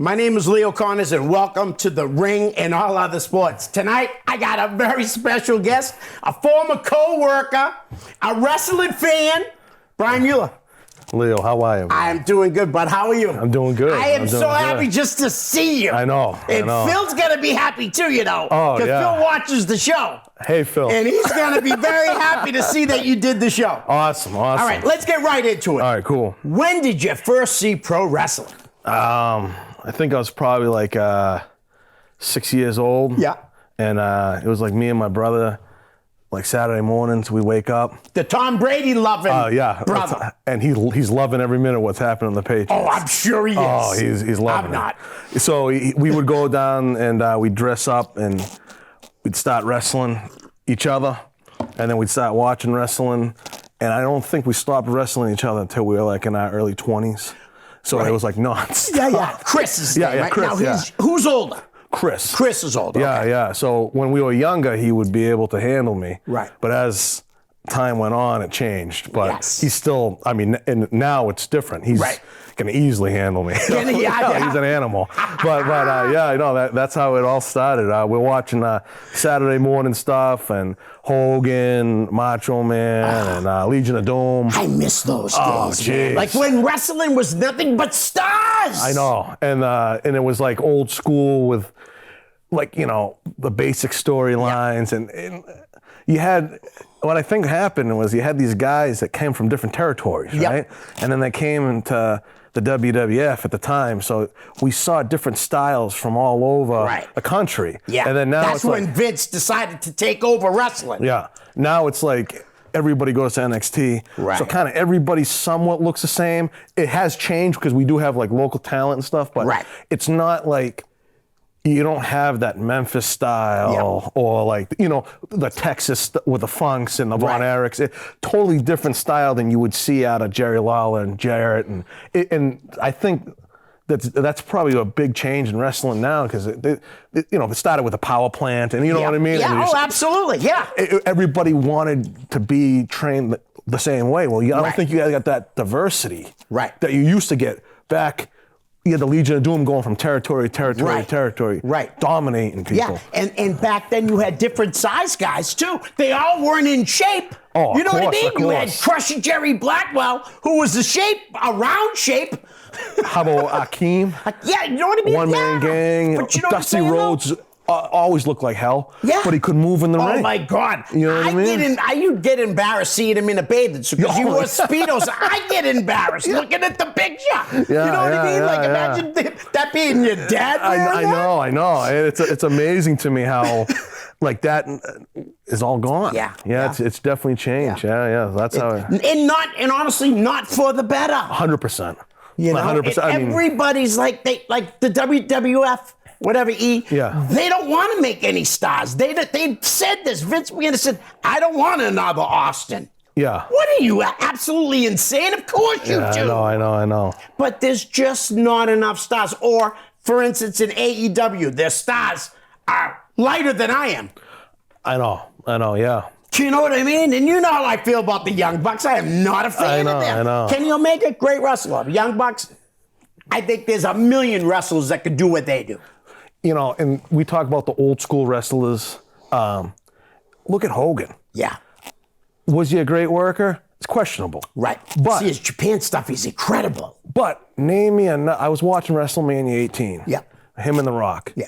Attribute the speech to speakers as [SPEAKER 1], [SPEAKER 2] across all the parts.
[SPEAKER 1] My name is Leo Connors, and welcome to The Ring and All Other Sports. Tonight, I got a very special guest, a former co-worker, a wrestling fan, Brian Mueller.
[SPEAKER 2] Leo, how are you?
[SPEAKER 1] I'm doing good, bud. How are you?
[SPEAKER 2] I'm doing good.
[SPEAKER 1] I am so happy just to see you.
[SPEAKER 2] I know.
[SPEAKER 1] And Phil's going to be happy too, you know.
[SPEAKER 2] Oh, yeah.
[SPEAKER 1] Because Phil watches the show.
[SPEAKER 2] Hey, Phil.
[SPEAKER 1] And he's going to be very happy to see that you did the show.
[SPEAKER 2] Awesome.
[SPEAKER 1] All right, let's get right into it.
[SPEAKER 2] All right, cool.
[SPEAKER 1] When did you first see pro wrestling?
[SPEAKER 2] I think I was probably like 6 years old.
[SPEAKER 1] Yeah.
[SPEAKER 2] And it was like me and my brother, like Saturday mornings, we wake up.
[SPEAKER 1] The Tom Brady loving brother.
[SPEAKER 2] And he's loving every minute of what's happening on the Patriots.
[SPEAKER 1] Oh, I'm sure he is.
[SPEAKER 2] Oh, he's loving
[SPEAKER 1] I'm not.
[SPEAKER 2] So we would go down and we'd dress up and we'd start wrestling each other. And then we'd start watching wrestling. And I don't think we stopped wrestling each other until we were like in our early 20s. So It was like nuts.
[SPEAKER 1] Yeah. Chris is there, right?
[SPEAKER 2] Chris,
[SPEAKER 1] now, who's older?
[SPEAKER 2] Chris.
[SPEAKER 1] Chris is older.
[SPEAKER 2] Yeah,
[SPEAKER 1] okay.
[SPEAKER 2] yeah. So when we were younger, he would be able to handle me.
[SPEAKER 1] Right.
[SPEAKER 2] But as time went on, it changed. But
[SPEAKER 1] Yes.
[SPEAKER 2] he's still, and now it's different. He's can easily handle me.
[SPEAKER 1] Yeah.
[SPEAKER 2] He's an animal. But that's how it all started. We're watching Saturday morning stuff and Hogan, Macho Man, and Legion of Doom.
[SPEAKER 1] I miss those days, man.
[SPEAKER 2] Geez.
[SPEAKER 1] Like when wrestling was nothing but stars.
[SPEAKER 2] I know. And it was like old school with, like, you know, the basic storylines. And you had, what I think happened was you had these guys that came from different territories, right? And then they came into the WWF at the time, so we saw different styles from all over the country.
[SPEAKER 1] Yeah,
[SPEAKER 2] and then now
[SPEAKER 1] that's when Vince decided to take over wrestling.
[SPEAKER 2] Yeah, now it's like everybody goes to NXT, so kind of everybody somewhat looks the same. It has changed because we do have like local talent and stuff, but it's not like you don't have that Memphis style or like, you know, the Texas with the Funks and the Von Erichs. Totally different style than you would see out of Jerry Lawler and Jarrett. And I think that's probably a big change in wrestling now because, it started with a power plant and you know what I mean?
[SPEAKER 1] Yeah, absolutely, yeah.
[SPEAKER 2] Everybody wanted to be trained the same way. Well, I don't think you guys got that diversity that you used to get back. You had the Legion of Doom going from territory to territory, dominating people.
[SPEAKER 1] Yeah, and back then you had different size guys too. They all weren't in shape.
[SPEAKER 2] Oh,
[SPEAKER 1] you know what I mean? You had
[SPEAKER 2] course.
[SPEAKER 1] Crusher Jerry Blackwell, who was a round shape.
[SPEAKER 2] How about Akeem?
[SPEAKER 1] Yeah, you know what I mean?
[SPEAKER 2] One Man Gang.
[SPEAKER 1] But you know
[SPEAKER 2] Dusty Rhodes always looked like hell.
[SPEAKER 1] Yeah.
[SPEAKER 2] But he could move in the ring.
[SPEAKER 1] Oh my God.
[SPEAKER 2] You know what I mean?
[SPEAKER 1] You get embarrassed seeing him in a bathing suit because he wore Speedos. I get embarrassed looking at the picture.
[SPEAKER 2] Yeah,
[SPEAKER 1] you know what I mean? Like imagine that being your dad.
[SPEAKER 2] I know. It's amazing to me how like that is all gone.
[SPEAKER 1] Yeah.
[SPEAKER 2] It's definitely changed. Yeah. That's how.
[SPEAKER 1] And honestly, not for the better.
[SPEAKER 2] 100%.
[SPEAKER 1] You know,
[SPEAKER 2] 100%.
[SPEAKER 1] Everybody's like the WWF. Whatever, they don't want to make any stars. They said this. Vince McMahon said, I don't want another Austin.
[SPEAKER 2] Yeah.
[SPEAKER 1] What are you, absolutely insane? Of course you do.
[SPEAKER 2] I know.
[SPEAKER 1] But there's just not enough stars. Or, for instance, in AEW, their stars are lighter than I am.
[SPEAKER 2] I know, yeah.
[SPEAKER 1] You know what I mean? And you know how I feel about the Young Bucks. I am not a fan of them.
[SPEAKER 2] I know.
[SPEAKER 1] Kenny Omega, great wrestler. Young Bucks, I think there's a million wrestlers that could do what they do.
[SPEAKER 2] You know, and we talk about the old school wrestlers. Look at Hogan.
[SPEAKER 1] Yeah.
[SPEAKER 2] Was he a great worker? It's questionable.
[SPEAKER 1] Right.
[SPEAKER 2] But
[SPEAKER 1] see, his Japan stuff, he's incredible.
[SPEAKER 2] But name me I was watching WrestleMania 18.
[SPEAKER 1] Yeah.
[SPEAKER 2] Him and The Rock.
[SPEAKER 1] Yeah.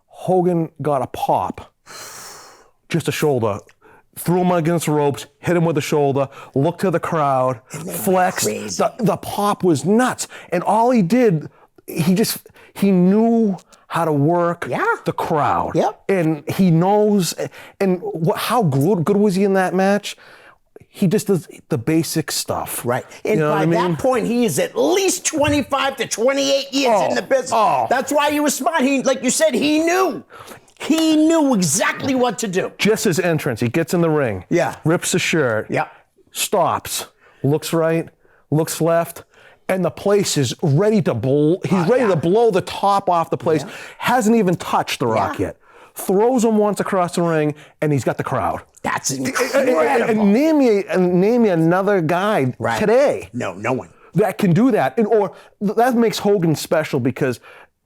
[SPEAKER 2] Hogan got a pop. Just a shoulder. Threw him against the ropes, hit him with the shoulder, looked to the crowd, flexed. The pop was nuts. And all he did, he knew how to work the crowd.
[SPEAKER 1] Yep.
[SPEAKER 2] And he knows, and how good was he in that match? He just does the basic stuff.
[SPEAKER 1] Right. And by that point, he is at least 25 to 28 years in the business. That's why he was smart. Like you said, he knew. He knew exactly what to do.
[SPEAKER 2] Just his entrance, he gets in the ring, rips the shirt, stops, looks right, looks left, and the place is ready to blow. He's ready to blow the top off the place. Hasn't even touched The Rock yet. Throws him once across the ring, and he's got the crowd.
[SPEAKER 1] That's incredible.
[SPEAKER 2] And name me another guy today.
[SPEAKER 1] No one
[SPEAKER 2] That can do that. Or that makes Hogan special because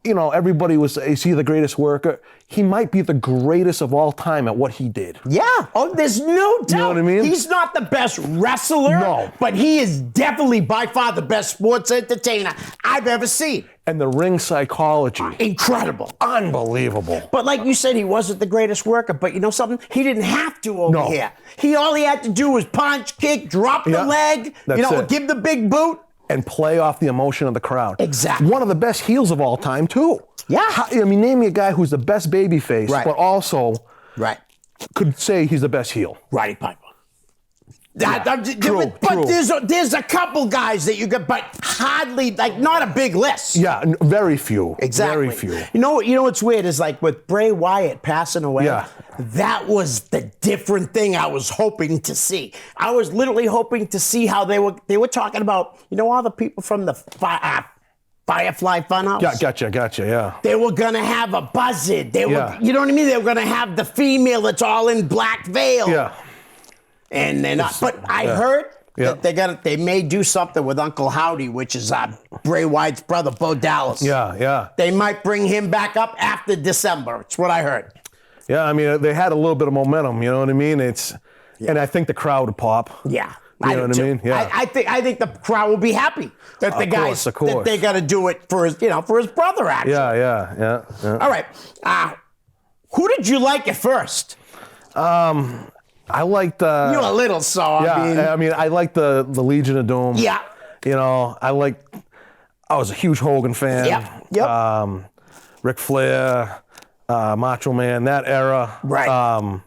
[SPEAKER 2] everybody was, is he the greatest worker? He might be the greatest of all time at what he did.
[SPEAKER 1] Yeah. Oh, there's no doubt.
[SPEAKER 2] You know what I mean?
[SPEAKER 1] He's not the best wrestler,
[SPEAKER 2] No.
[SPEAKER 1] but he is definitely by far the best sports entertainer I've ever seen.
[SPEAKER 2] And the ring psychology.
[SPEAKER 1] Incredible.
[SPEAKER 2] Unbelievable.
[SPEAKER 1] But like you said, he wasn't the greatest worker. But you know something? He didn't have to over here. All he had to do was punch, kick, drop the leg, give the big boot.
[SPEAKER 2] And play off the emotion of the crowd.
[SPEAKER 1] Exactly.
[SPEAKER 2] One of the best heels of all time, too.
[SPEAKER 1] Yeah.
[SPEAKER 2] Name me a guy who's the best babyface, but also could say he's the best heel.
[SPEAKER 1] Roddy Piper.
[SPEAKER 2] True.
[SPEAKER 1] There's a couple guys that you get, but hardly, not a big list.
[SPEAKER 2] Yeah, very few.
[SPEAKER 1] Exactly.
[SPEAKER 2] Very few.
[SPEAKER 1] You know what's weird is with Bray Wyatt passing away.
[SPEAKER 2] Yeah.
[SPEAKER 1] That was the different thing I was hoping to see. I was literally hoping to see how they were talking about, all the people from the Firefly Funhouse.
[SPEAKER 2] Yeah, gotcha, yeah.
[SPEAKER 1] They were gonna have a buzzard. They were, you know what I mean? They were gonna have the female that's all in black veil.
[SPEAKER 2] Yeah.
[SPEAKER 1] And they're not. But I heard that they may do something with Uncle Howdy, which is Bray Wyatt's brother, Bo Dallas.
[SPEAKER 2] Yeah.
[SPEAKER 1] They might bring him back up after December. It's what I heard.
[SPEAKER 2] Yeah, they had a little bit of momentum, you know what I mean? And I think the crowd would pop.
[SPEAKER 1] Yeah.
[SPEAKER 2] You know what I mean? Yeah.
[SPEAKER 1] I think the crowd will be happy that the guys that they got to do it for his brother. Actually.
[SPEAKER 2] Yeah.
[SPEAKER 1] All right. Who did you like at first?
[SPEAKER 2] I liked
[SPEAKER 1] You're a little sore.
[SPEAKER 2] Yeah, I liked the Legion of Doom.
[SPEAKER 1] Yeah.
[SPEAKER 2] I was a huge Hogan fan.
[SPEAKER 1] Yep.
[SPEAKER 2] Ric Flair, Macho Man, that era.
[SPEAKER 1] Right.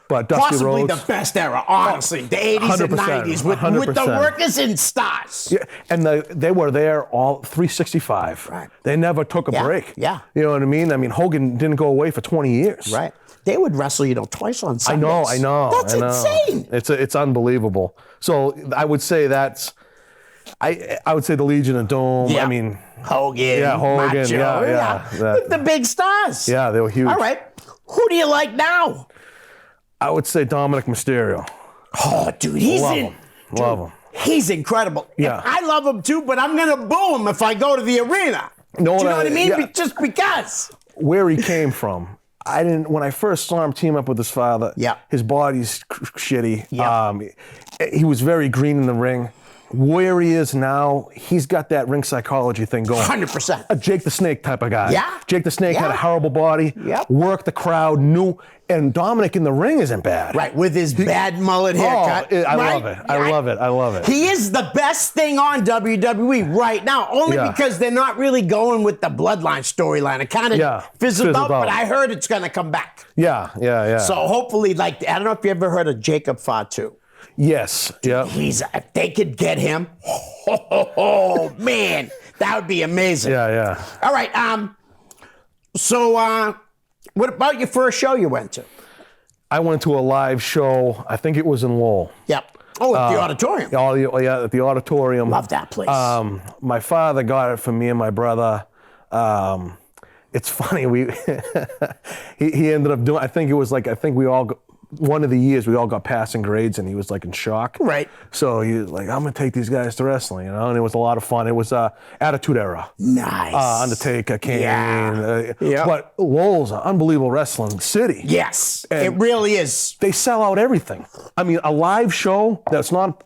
[SPEAKER 2] But Dusty
[SPEAKER 1] Possibly
[SPEAKER 2] Rhodes.
[SPEAKER 1] the best era, honestly. The 80s and 90s with the workers and stars.
[SPEAKER 2] Yeah, and they were there all 365.
[SPEAKER 1] Right.
[SPEAKER 2] They never took a break.
[SPEAKER 1] Yeah.
[SPEAKER 2] You know what I mean? Hogan didn't go away for 20 years.
[SPEAKER 1] Right. They would wrestle, twice on Sundays.
[SPEAKER 2] I know.
[SPEAKER 1] That's insane.
[SPEAKER 2] It's unbelievable. So I would say I would say the Legion of Doom.
[SPEAKER 1] Yeah. Hogan.
[SPEAKER 2] Yeah, Hogan.
[SPEAKER 1] Macho,
[SPEAKER 2] Yeah.
[SPEAKER 1] The big stars.
[SPEAKER 2] Yeah, they were huge.
[SPEAKER 1] All right. Who do you like now?
[SPEAKER 2] I would say Dominic Mysterio.
[SPEAKER 1] Oh, dude,
[SPEAKER 2] Love him.
[SPEAKER 1] He's incredible.
[SPEAKER 2] Yeah.
[SPEAKER 1] I love him too, but I'm gonna boo him if I go to the arena. Do you know what I mean?
[SPEAKER 2] Yeah.
[SPEAKER 1] Just because.
[SPEAKER 2] Where he came from. When I first saw him team up with his father, his body's shitty.
[SPEAKER 1] Yeah.
[SPEAKER 2] He was very green in the ring. Where he is now, he's got that ring psychology thing going.
[SPEAKER 1] 100%.
[SPEAKER 2] A Jake the Snake type of guy.
[SPEAKER 1] Yeah.
[SPEAKER 2] Jake the Snake had a horrible body,
[SPEAKER 1] Yep.
[SPEAKER 2] worked the crowd, and Dominic in the ring isn't bad.
[SPEAKER 1] Right, with his bad mullet haircut.
[SPEAKER 2] I love it. I love it.
[SPEAKER 1] He is the best thing on WWE right now, only because they're not really going with the bloodline storyline. It kind of fizzled out, but I heard it's going to come back.
[SPEAKER 2] Yeah.
[SPEAKER 1] So hopefully, I don't know if you ever heard of Jacob Fatu.
[SPEAKER 2] Yes. Yeah.
[SPEAKER 1] If they could get him, oh man, that would be amazing.
[SPEAKER 2] Yeah.
[SPEAKER 1] All right. So, what about your first show you went to?
[SPEAKER 2] I went to a live show. I think it was in Lowell.
[SPEAKER 1] Yep. Oh, at the auditorium.
[SPEAKER 2] At the auditorium.
[SPEAKER 1] Love that place.
[SPEAKER 2] My father got it for me and my brother. It's funny. He ended up doing. I think we all. One of the years we all got passing grades and he was in shock.
[SPEAKER 1] Right.
[SPEAKER 2] So he was like, I'm going to take these guys to wrestling, and it was a lot of fun. It was Attitude Era.
[SPEAKER 1] Nice.
[SPEAKER 2] Undertaker, Kane.
[SPEAKER 1] Yeah.
[SPEAKER 2] But Lowell's an unbelievable wrestling city.
[SPEAKER 1] Yes, it really is.
[SPEAKER 2] They sell out everything. A live show that's not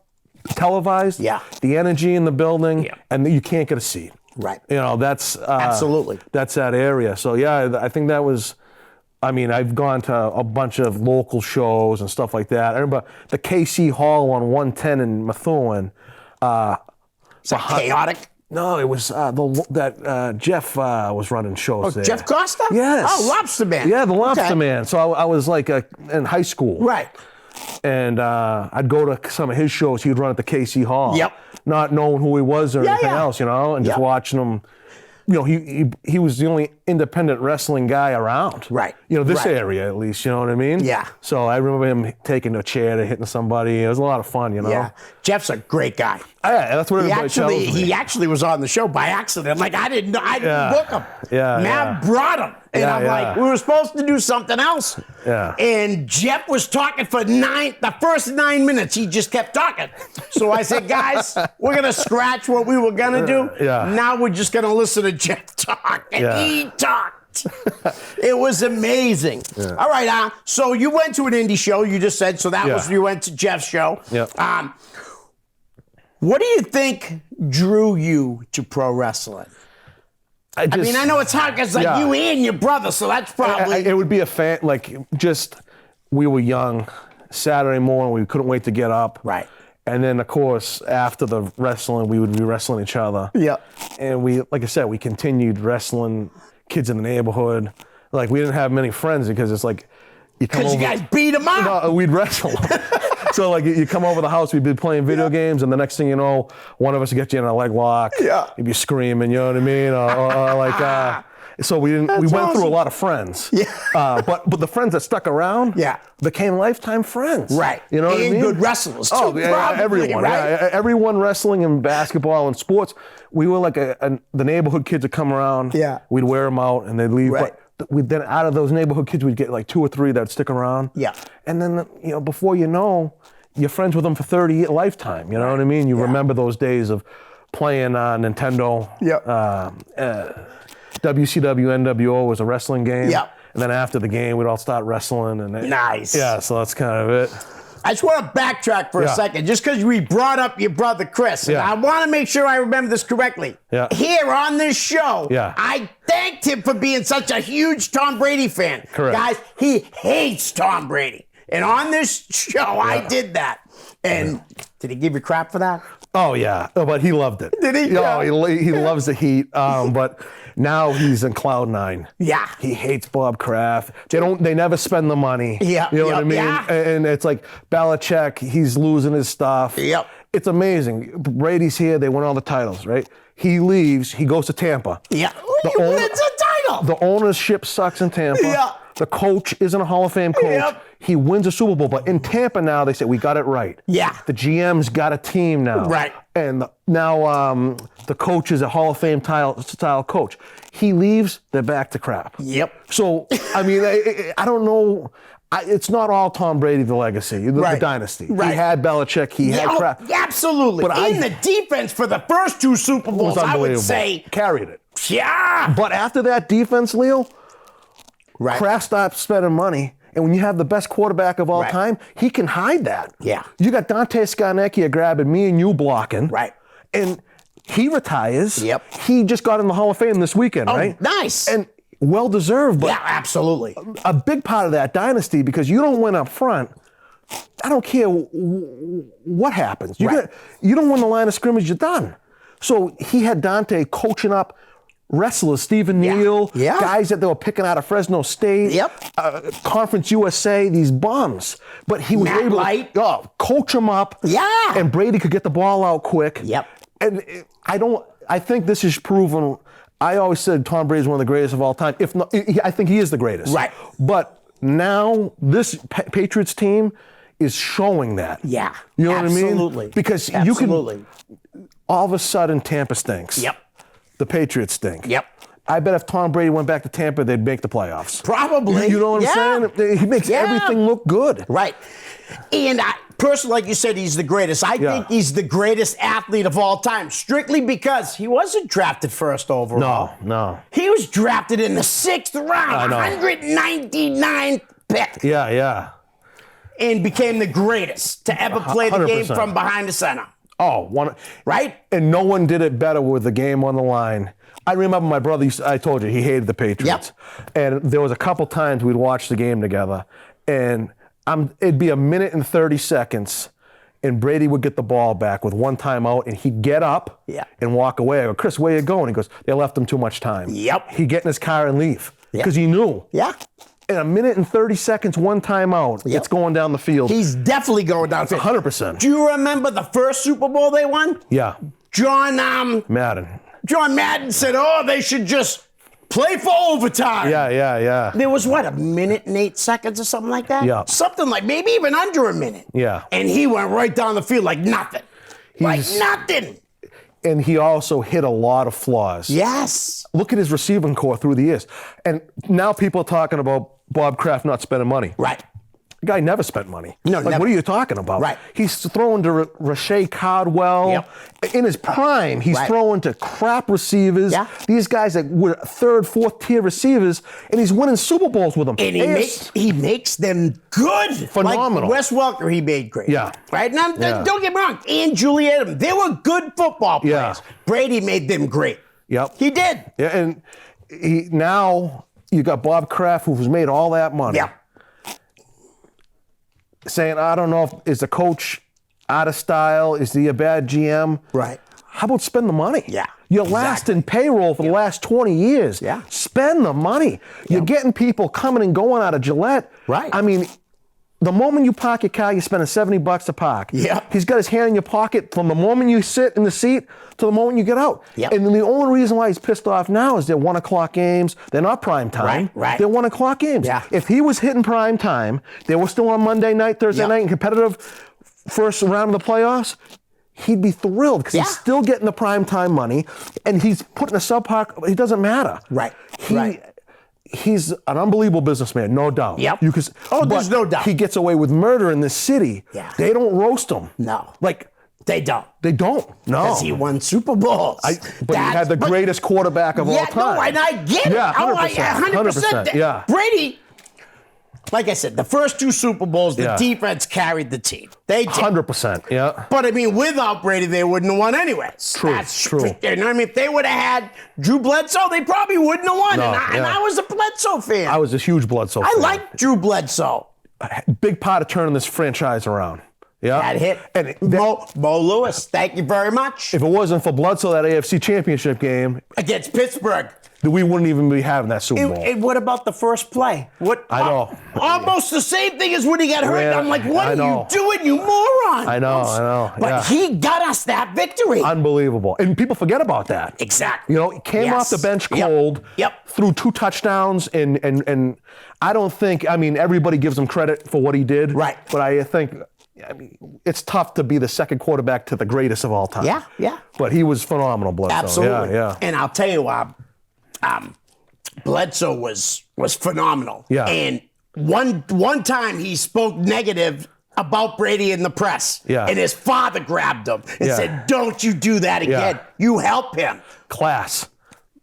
[SPEAKER 2] televised.
[SPEAKER 1] Yeah.
[SPEAKER 2] The energy in the building, and you can't get a seat.
[SPEAKER 1] Right.
[SPEAKER 2] That's
[SPEAKER 1] absolutely.
[SPEAKER 2] That's that area. So I think that was. I've gone to a bunch of local shows and stuff like that. I remember the KC Hall on 110 in Methuen.
[SPEAKER 1] Is that chaotic?
[SPEAKER 2] No, it was Jeff was running shows there.
[SPEAKER 1] Jeff Costa?
[SPEAKER 2] Yes.
[SPEAKER 1] Oh, Lobster Man.
[SPEAKER 2] Yeah, the Lobster Man. So I was in high school.
[SPEAKER 1] Right.
[SPEAKER 2] And I'd go to some of his shows. He'd run at the KC Hall.
[SPEAKER 1] Yep.
[SPEAKER 2] Not knowing who he was or anything else, and just watching him. He was the only independent wrestling guy around.
[SPEAKER 1] Right.
[SPEAKER 2] This area at least, you know what I mean?
[SPEAKER 1] Yeah.
[SPEAKER 2] So I remember him taking a chair to hitting somebody. It was a lot of fun,
[SPEAKER 1] Yeah. Jeff's a great guy.
[SPEAKER 2] Yeah, that's what everybody tells me.
[SPEAKER 1] He actually was on the show by accident. Like, I didn't book him.
[SPEAKER 2] Yeah,
[SPEAKER 1] Matt brought him. And I'm like, we were supposed to do something else.
[SPEAKER 2] Yeah.
[SPEAKER 1] And Jeff was talking for the first 9 minutes. He just kept talking. So I said, guys, we're going to scratch what we were going to do.
[SPEAKER 2] Yeah.
[SPEAKER 1] Now we're just going to listen to Jeff talk. And he talked. It was amazing. Yeah. All right, so you went to an indie show, you just said, so that was, you went to Jeff's show.
[SPEAKER 2] Yeah.
[SPEAKER 1] What do you think drew you to pro wrestling? I mean, I know it's hard because like you and your brother, so that's probably...
[SPEAKER 2] It would be a fan, like, just, we were young, Saturday morning, we couldn't wait to get up.
[SPEAKER 1] Right.
[SPEAKER 2] And then, of course, after the wrestling, we would be wrestling each other.
[SPEAKER 1] Yeah.
[SPEAKER 2] And we, like I said, we continued wrestling kids in the neighborhood. Like, we didn't have many friends because it's like...
[SPEAKER 1] Because you guys beat them up.
[SPEAKER 2] No, we'd wrestle. So, like, you come over the house, we'd be playing video games, and the next thing you know, one of us would get you in a leg lock.
[SPEAKER 1] Yeah.
[SPEAKER 2] You'd be screaming, you know what I mean? So we went through a lot of friends.
[SPEAKER 1] Yeah.
[SPEAKER 2] But the friends that stuck around became lifetime friends.
[SPEAKER 1] Right.
[SPEAKER 2] You know what I mean?
[SPEAKER 1] And good wrestlers, too.
[SPEAKER 2] Oh, yeah, everyone.
[SPEAKER 1] Right?
[SPEAKER 2] Yeah, everyone wrestling in basketball and sports. We were like the neighborhood kids would come around.
[SPEAKER 1] Yeah.
[SPEAKER 2] We'd wear them out, and they'd leave.
[SPEAKER 1] Right.
[SPEAKER 2] But then out of those neighborhood kids, we'd get like 2 or 3 that'd stick around.
[SPEAKER 1] Yeah.
[SPEAKER 2] And then, before you know, you're friends with them for 30 lifetime. You know what I mean? You remember those days of playing Nintendo. WCW NWO was a wrestling game.
[SPEAKER 1] Yeah.
[SPEAKER 2] And then after the game, we'd all start wrestling.
[SPEAKER 1] Nice.
[SPEAKER 2] Yeah, so that's kind of it.
[SPEAKER 1] I just want to backtrack for a second, just because we brought up your brother Chris. And I want to make sure I remember this correctly.
[SPEAKER 2] Yeah.
[SPEAKER 1] Here on this show,
[SPEAKER 2] Yeah.
[SPEAKER 1] I thanked him for being such a huge Tom Brady fan.
[SPEAKER 2] Correct.
[SPEAKER 1] Guys, he hates Tom Brady. And on this show, I did that. And did he give you crap for that?
[SPEAKER 2] Oh, yeah. But he loved it.
[SPEAKER 1] Did he?
[SPEAKER 2] Oh, he loves the heat. But now he's in cloud 9.
[SPEAKER 1] Yeah.
[SPEAKER 2] He hates Bob Kraft. They never spend the money.
[SPEAKER 1] Yeah.
[SPEAKER 2] You know what I mean?
[SPEAKER 1] Yeah.
[SPEAKER 2] And it's like Belichick, he's losing his stuff.
[SPEAKER 1] Yep.
[SPEAKER 2] It's amazing. Brady's here. They win all the titles, right? He leaves. He goes to Tampa.
[SPEAKER 1] Yeah. He wins a title.
[SPEAKER 2] The ownership sucks in Tampa.
[SPEAKER 1] Yeah.
[SPEAKER 2] The coach isn't a Hall of Fame coach.
[SPEAKER 1] Yep.
[SPEAKER 2] He wins a Super Bowl. But in Tampa now, they say, we got it right.
[SPEAKER 1] Yeah.
[SPEAKER 2] The GM's got a team now.
[SPEAKER 1] Right.
[SPEAKER 2] And now the coach is a Hall of Fame style coach. He leaves, they're back to crap.
[SPEAKER 1] Yep.
[SPEAKER 2] So, I mean, I don't know. It's not all Tom Brady, the legacy, the dynasty.
[SPEAKER 1] Right.
[SPEAKER 2] He had Belichick, he had crap.
[SPEAKER 1] Absolutely. But the defense for the first 2 Super Bowls, I would say.
[SPEAKER 2] Carried it.
[SPEAKER 1] Yeah.
[SPEAKER 2] But after that defense, Leo, Kraft stopped spending money. And when you have the best quarterback of all time, he can hide that.
[SPEAKER 1] Yeah.
[SPEAKER 2] You got Dante Scarnecchia grabbing me and you blocking.
[SPEAKER 1] Right.
[SPEAKER 2] And he retires.
[SPEAKER 1] Yep.
[SPEAKER 2] He just got in the Hall of Fame this weekend, right?
[SPEAKER 1] Nice.
[SPEAKER 2] And well-deserved. But
[SPEAKER 1] yeah, absolutely.
[SPEAKER 2] A big part of that dynasty, because you don't win up front, I don't care what happens. You don't win the line of scrimmage, you're done. So he had Dante coaching up wrestlers, Stephen Neal, guys that they were picking out of Fresno State, Conference USA, these bums. But he was able to coach them up. Yeah. And Brady could get the ball out quick.
[SPEAKER 1] Yep.
[SPEAKER 2] And I think this is proven. I always said Tom Brady is one of the greatest of all time. If not, I think he is the greatest.
[SPEAKER 1] Right.
[SPEAKER 2] But now this Patriots team is showing that.
[SPEAKER 1] Yeah.
[SPEAKER 2] You know what I mean?
[SPEAKER 1] Absolutely.
[SPEAKER 2] Because you can, all of a sudden, Tampa stinks.
[SPEAKER 1] Yep.
[SPEAKER 2] The Patriots stink.
[SPEAKER 1] Yep.
[SPEAKER 2] I bet if Tom Brady went back to Tampa, they'd make the playoffs.
[SPEAKER 1] Probably.
[SPEAKER 2] You know what I'm saying? He makes everything look good.
[SPEAKER 1] Right. And personally, like you said, he's the greatest. I think he's the greatest athlete of all time, strictly because he wasn't drafted first overall.
[SPEAKER 2] No.
[SPEAKER 1] He was drafted in the 6th round, 199th pick.
[SPEAKER 2] Yeah.
[SPEAKER 1] And became the greatest to ever play the 100%. Game from behind the center. Right?
[SPEAKER 2] And no one did it better with the game on the line. I remember my brother I told you, he hated the Patriots.
[SPEAKER 1] Yep.
[SPEAKER 2] And there was a couple times we'd watch the game together, and it'd be 1 minute and 30 seconds, and Brady would get the ball back with 1 timeout, and he'd get up and walk away. I go, Chris, where you going? He goes, they left him too much time.
[SPEAKER 1] Yep.
[SPEAKER 2] He'd get in his car and leave because he knew.
[SPEAKER 1] Yeah.
[SPEAKER 2] In 1 minute and 30 seconds, 1 timeout, it's going down the field.
[SPEAKER 1] He's definitely going down the field.
[SPEAKER 2] 100%.
[SPEAKER 1] Do you remember the first Super Bowl they won?
[SPEAKER 2] Yeah.
[SPEAKER 1] John Madden said, they should just play for overtime.
[SPEAKER 2] Yeah.
[SPEAKER 1] There was, 1 minute and 8 seconds or something like that?
[SPEAKER 2] Yeah.
[SPEAKER 1] Something like maybe even under 1 minute.
[SPEAKER 2] Yeah.
[SPEAKER 1] And he went right down the field like nothing. Like nothing.
[SPEAKER 2] And he also hit a lot of flaws.
[SPEAKER 1] Yes.
[SPEAKER 2] Look at his receiving core through the years. And now people are talking about Bob Kraft not spending money.
[SPEAKER 1] Right.
[SPEAKER 2] The guy never spent money.
[SPEAKER 1] No,
[SPEAKER 2] like,
[SPEAKER 1] never.
[SPEAKER 2] what are you talking about?
[SPEAKER 1] Right.
[SPEAKER 2] He's throwing to Rashay Caldwell.
[SPEAKER 1] Yep.
[SPEAKER 2] In his prime, he's throwing to crap receivers.
[SPEAKER 1] Yeah.
[SPEAKER 2] These guys that were third, fourth tier receivers, and he's winning Super Bowls with them.
[SPEAKER 1] And he makes them good.
[SPEAKER 2] Phenomenal.
[SPEAKER 1] Like Wes Welker, he made great.
[SPEAKER 2] Yeah.
[SPEAKER 1] Right? Now, don't get me wrong. And Julie Adams, they were good football players.
[SPEAKER 2] Yeah.
[SPEAKER 1] Brady made them great.
[SPEAKER 2] Yep.
[SPEAKER 1] He did.
[SPEAKER 2] Yeah, and now you got Bob Kraft, who's made all that money.
[SPEAKER 1] Yeah.
[SPEAKER 2] Saying, I don't know if is the coach out of style, is he a bad GM?
[SPEAKER 1] Right.
[SPEAKER 2] How about spend the money?
[SPEAKER 1] Yeah.
[SPEAKER 2] You're last in payroll for the last 20 years.
[SPEAKER 1] Yeah.
[SPEAKER 2] Spend the money. You're getting people coming and going out of Gillette.
[SPEAKER 1] Right.
[SPEAKER 2] I mean, the moment you park your car, you're spending $70 to park.
[SPEAKER 1] Yeah.
[SPEAKER 2] He's got his hand in your pocket from the moment you sit in the seat to the moment you get out.
[SPEAKER 1] Yep.
[SPEAKER 2] And the only reason why he's pissed off now is they're 1 o'clock games. They're not prime time.
[SPEAKER 1] Right.
[SPEAKER 2] They're 1 o'clock games.
[SPEAKER 1] Yeah.
[SPEAKER 2] If he was hitting prime time, they were still on Monday night, Thursday night, and competitive first round of the playoffs, he'd be thrilled because he's still getting the prime time money, and he's putting a subpar. It doesn't matter.
[SPEAKER 1] Right.
[SPEAKER 2] He's an unbelievable businessman, no doubt.
[SPEAKER 1] Yep.
[SPEAKER 2] But
[SPEAKER 1] There's no doubt.
[SPEAKER 2] He gets away with murder in this city.
[SPEAKER 1] Yeah.
[SPEAKER 2] They don't roast him.
[SPEAKER 1] No.
[SPEAKER 2] Like,
[SPEAKER 1] They don't.
[SPEAKER 2] they don't. No.
[SPEAKER 1] Because he won Super Bowls.
[SPEAKER 2] But he had the greatest quarterback of all time.
[SPEAKER 1] No, and I get it.
[SPEAKER 2] Yeah, 100%.
[SPEAKER 1] 100%.
[SPEAKER 2] Yeah.
[SPEAKER 1] Brady, like I said, the first 2 Super Bowls, the defense carried the team. They did.
[SPEAKER 2] 100%. Yeah.
[SPEAKER 1] But I mean, without Brady, they wouldn't have won anyways.
[SPEAKER 2] True.
[SPEAKER 1] You know what I mean? If they would have had Drew Bledsoe, they probably wouldn't have won.
[SPEAKER 2] No,
[SPEAKER 1] and I was a Bledsoe fan.
[SPEAKER 2] I was a huge Bledsoe fan.
[SPEAKER 1] I like Drew Bledsoe.
[SPEAKER 2] Big part of turning this franchise around. Yeah.
[SPEAKER 1] That hit.
[SPEAKER 2] And
[SPEAKER 1] Mo Lewis, thank you very much.
[SPEAKER 2] if it wasn't for Bledsoe, that AFC Championship game,
[SPEAKER 1] Against Pittsburgh.
[SPEAKER 2] we wouldn't even be having that Super Bowl.
[SPEAKER 1] And what about the first play?
[SPEAKER 2] I know.
[SPEAKER 1] Almost the same thing as when he got hurt.
[SPEAKER 2] Yeah,
[SPEAKER 1] I'm like, what
[SPEAKER 2] I
[SPEAKER 1] are
[SPEAKER 2] know.
[SPEAKER 1] you doing, you moron?
[SPEAKER 2] I know.
[SPEAKER 1] But he got us that victory.
[SPEAKER 2] Unbelievable. And people forget about that.
[SPEAKER 1] Exactly.
[SPEAKER 2] You know, he came off the bench cold, threw 2 touchdowns, and I don't think, I mean, everybody gives him credit for what he did.
[SPEAKER 1] Right.
[SPEAKER 2] But I think, I mean, it's tough to be the second quarterback to the greatest of all time.
[SPEAKER 1] Yeah.
[SPEAKER 2] But he was phenomenal, Bledsoe.
[SPEAKER 1] Absolutely.
[SPEAKER 2] Yeah.
[SPEAKER 1] And I'll tell you, Bledsoe was phenomenal.
[SPEAKER 2] Yeah.
[SPEAKER 1] And one time he spoke negative about Brady in the press.
[SPEAKER 2] Yeah.
[SPEAKER 1] And his father grabbed him and said, "Don't you do that again. You help him."
[SPEAKER 2] Class.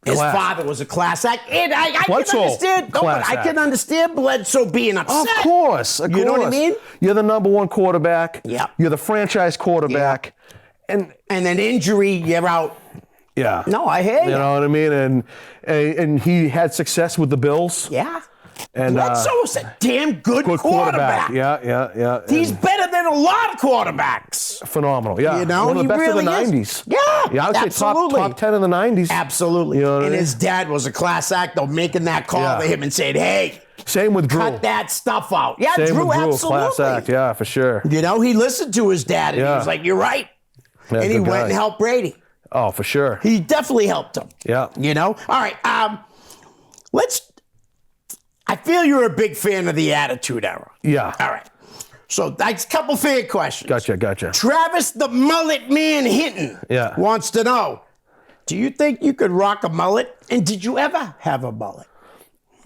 [SPEAKER 1] His father was a class act. And I can
[SPEAKER 2] Bledsoe,
[SPEAKER 1] understand. No, but I can understand Bledsoe being upset.
[SPEAKER 2] Of course.
[SPEAKER 1] You know what I mean?
[SPEAKER 2] You're the number 1 quarterback.
[SPEAKER 1] Yeah.
[SPEAKER 2] You're the franchise quarterback.
[SPEAKER 1] And an injury, you're out.
[SPEAKER 2] Yeah.
[SPEAKER 1] No, I hear you.
[SPEAKER 2] You know what I mean? And he had success with the Bills.
[SPEAKER 1] Yeah.
[SPEAKER 2] And
[SPEAKER 1] Bledsoe was a damn good quarterback.
[SPEAKER 2] Yeah.
[SPEAKER 1] He's better than a lot of quarterbacks.
[SPEAKER 2] Phenomenal. Yeah.
[SPEAKER 1] You know,
[SPEAKER 2] one of the
[SPEAKER 1] he
[SPEAKER 2] best
[SPEAKER 1] really
[SPEAKER 2] of the
[SPEAKER 1] is.
[SPEAKER 2] 90s.
[SPEAKER 1] Yeah,
[SPEAKER 2] I would say top 10 in the 90s.
[SPEAKER 1] Absolutely.
[SPEAKER 2] You know what I mean?
[SPEAKER 1] His dad was a class act, though, making that call to him and saying, "Hey,
[SPEAKER 2] same with Drew.
[SPEAKER 1] cut that stuff out." Yeah,
[SPEAKER 2] Same
[SPEAKER 1] Drew,
[SPEAKER 2] with Drew,
[SPEAKER 1] absolutely.
[SPEAKER 2] class act. Yeah, for sure.
[SPEAKER 1] You know, he listened to his dad, and he was like, "You're right."
[SPEAKER 2] Yeah,
[SPEAKER 1] and he
[SPEAKER 2] good
[SPEAKER 1] went
[SPEAKER 2] guy.
[SPEAKER 1] and helped Brady.
[SPEAKER 2] Oh, for sure.
[SPEAKER 1] He definitely helped him.
[SPEAKER 2] Yeah.
[SPEAKER 1] You know? All right. I feel you're a big fan of the Attitude Era.
[SPEAKER 2] Yeah.
[SPEAKER 1] All right. So that's a couple fan questions.
[SPEAKER 2] Gotcha.
[SPEAKER 1] Travis the Mullet Man Hinton wants to know, do you think you could rock a mullet? And did you ever have a mullet?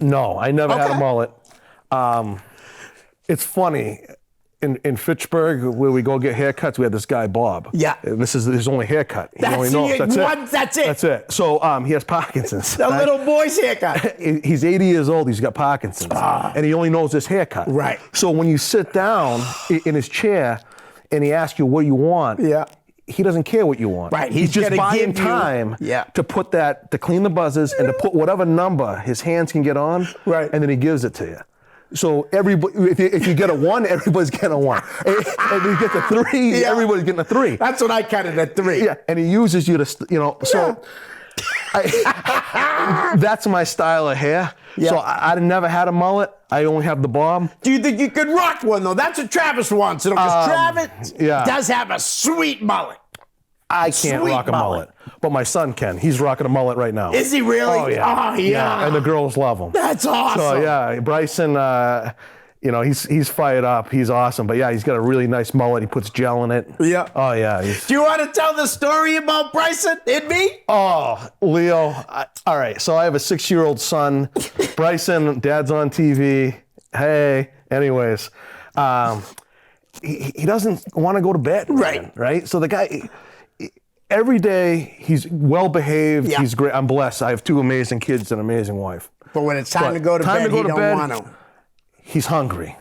[SPEAKER 2] No, I never had a mullet. It's funny. In Fitchburg, where we go get haircuts, we had this guy, Bob.
[SPEAKER 1] Yeah.
[SPEAKER 2] This is his only haircut. He only knows. That's it.
[SPEAKER 1] That's it.
[SPEAKER 2] So he has Parkinson's.
[SPEAKER 1] The little boy's haircut.
[SPEAKER 2] He's 80 years old. He's got Parkinson's. And he only knows this haircut.
[SPEAKER 1] Right.
[SPEAKER 2] So when you sit down in his chair and he asks you what you want, he doesn't care what you want.
[SPEAKER 1] Right.
[SPEAKER 2] He's just buying time to put that, to clean the buzzers and to put whatever number his hands can get on.
[SPEAKER 1] Right.
[SPEAKER 2] And then he gives it to you. So everybody, if you get a 1, everybody's getting a 1. And you get the 3, everybody's getting a 3.
[SPEAKER 1] That's what I counted at 3.
[SPEAKER 2] Yeah, and he uses you to, so that's my style of hair. Yeah. So I never had a mullet. I only have the bob.
[SPEAKER 1] Do you think you could rock one, though? That's what Travis wants, because Travis does have a sweet mullet.
[SPEAKER 2] I can't rock a mullet. But my son can. He's rocking a mullet right now.
[SPEAKER 1] Is he really?
[SPEAKER 2] Oh, yeah.
[SPEAKER 1] Oh, yeah.
[SPEAKER 2] And the girls love him.
[SPEAKER 1] That's awesome.
[SPEAKER 2] So, yeah, Bryson, You know, he's fired up. He's awesome. But yeah, he's got a really nice mullet. He puts gel in it.
[SPEAKER 1] Yeah.
[SPEAKER 2] Oh yeah.
[SPEAKER 1] Do you want to tell the story about Bryson and me?
[SPEAKER 2] Oh, Leo. All right. So I have a 6-year-old son. Bryson, dad's on TV. Hey. Anyways, he doesn't want to go to bed.
[SPEAKER 1] Right.
[SPEAKER 2] Right. So the guy, every day he's well behaved.
[SPEAKER 1] Yeah.
[SPEAKER 2] He's great. I'm blessed. I have 2 amazing kids and an amazing wife.
[SPEAKER 1] But when it's time to go to bed, he don't want to.
[SPEAKER 2] He's hungry.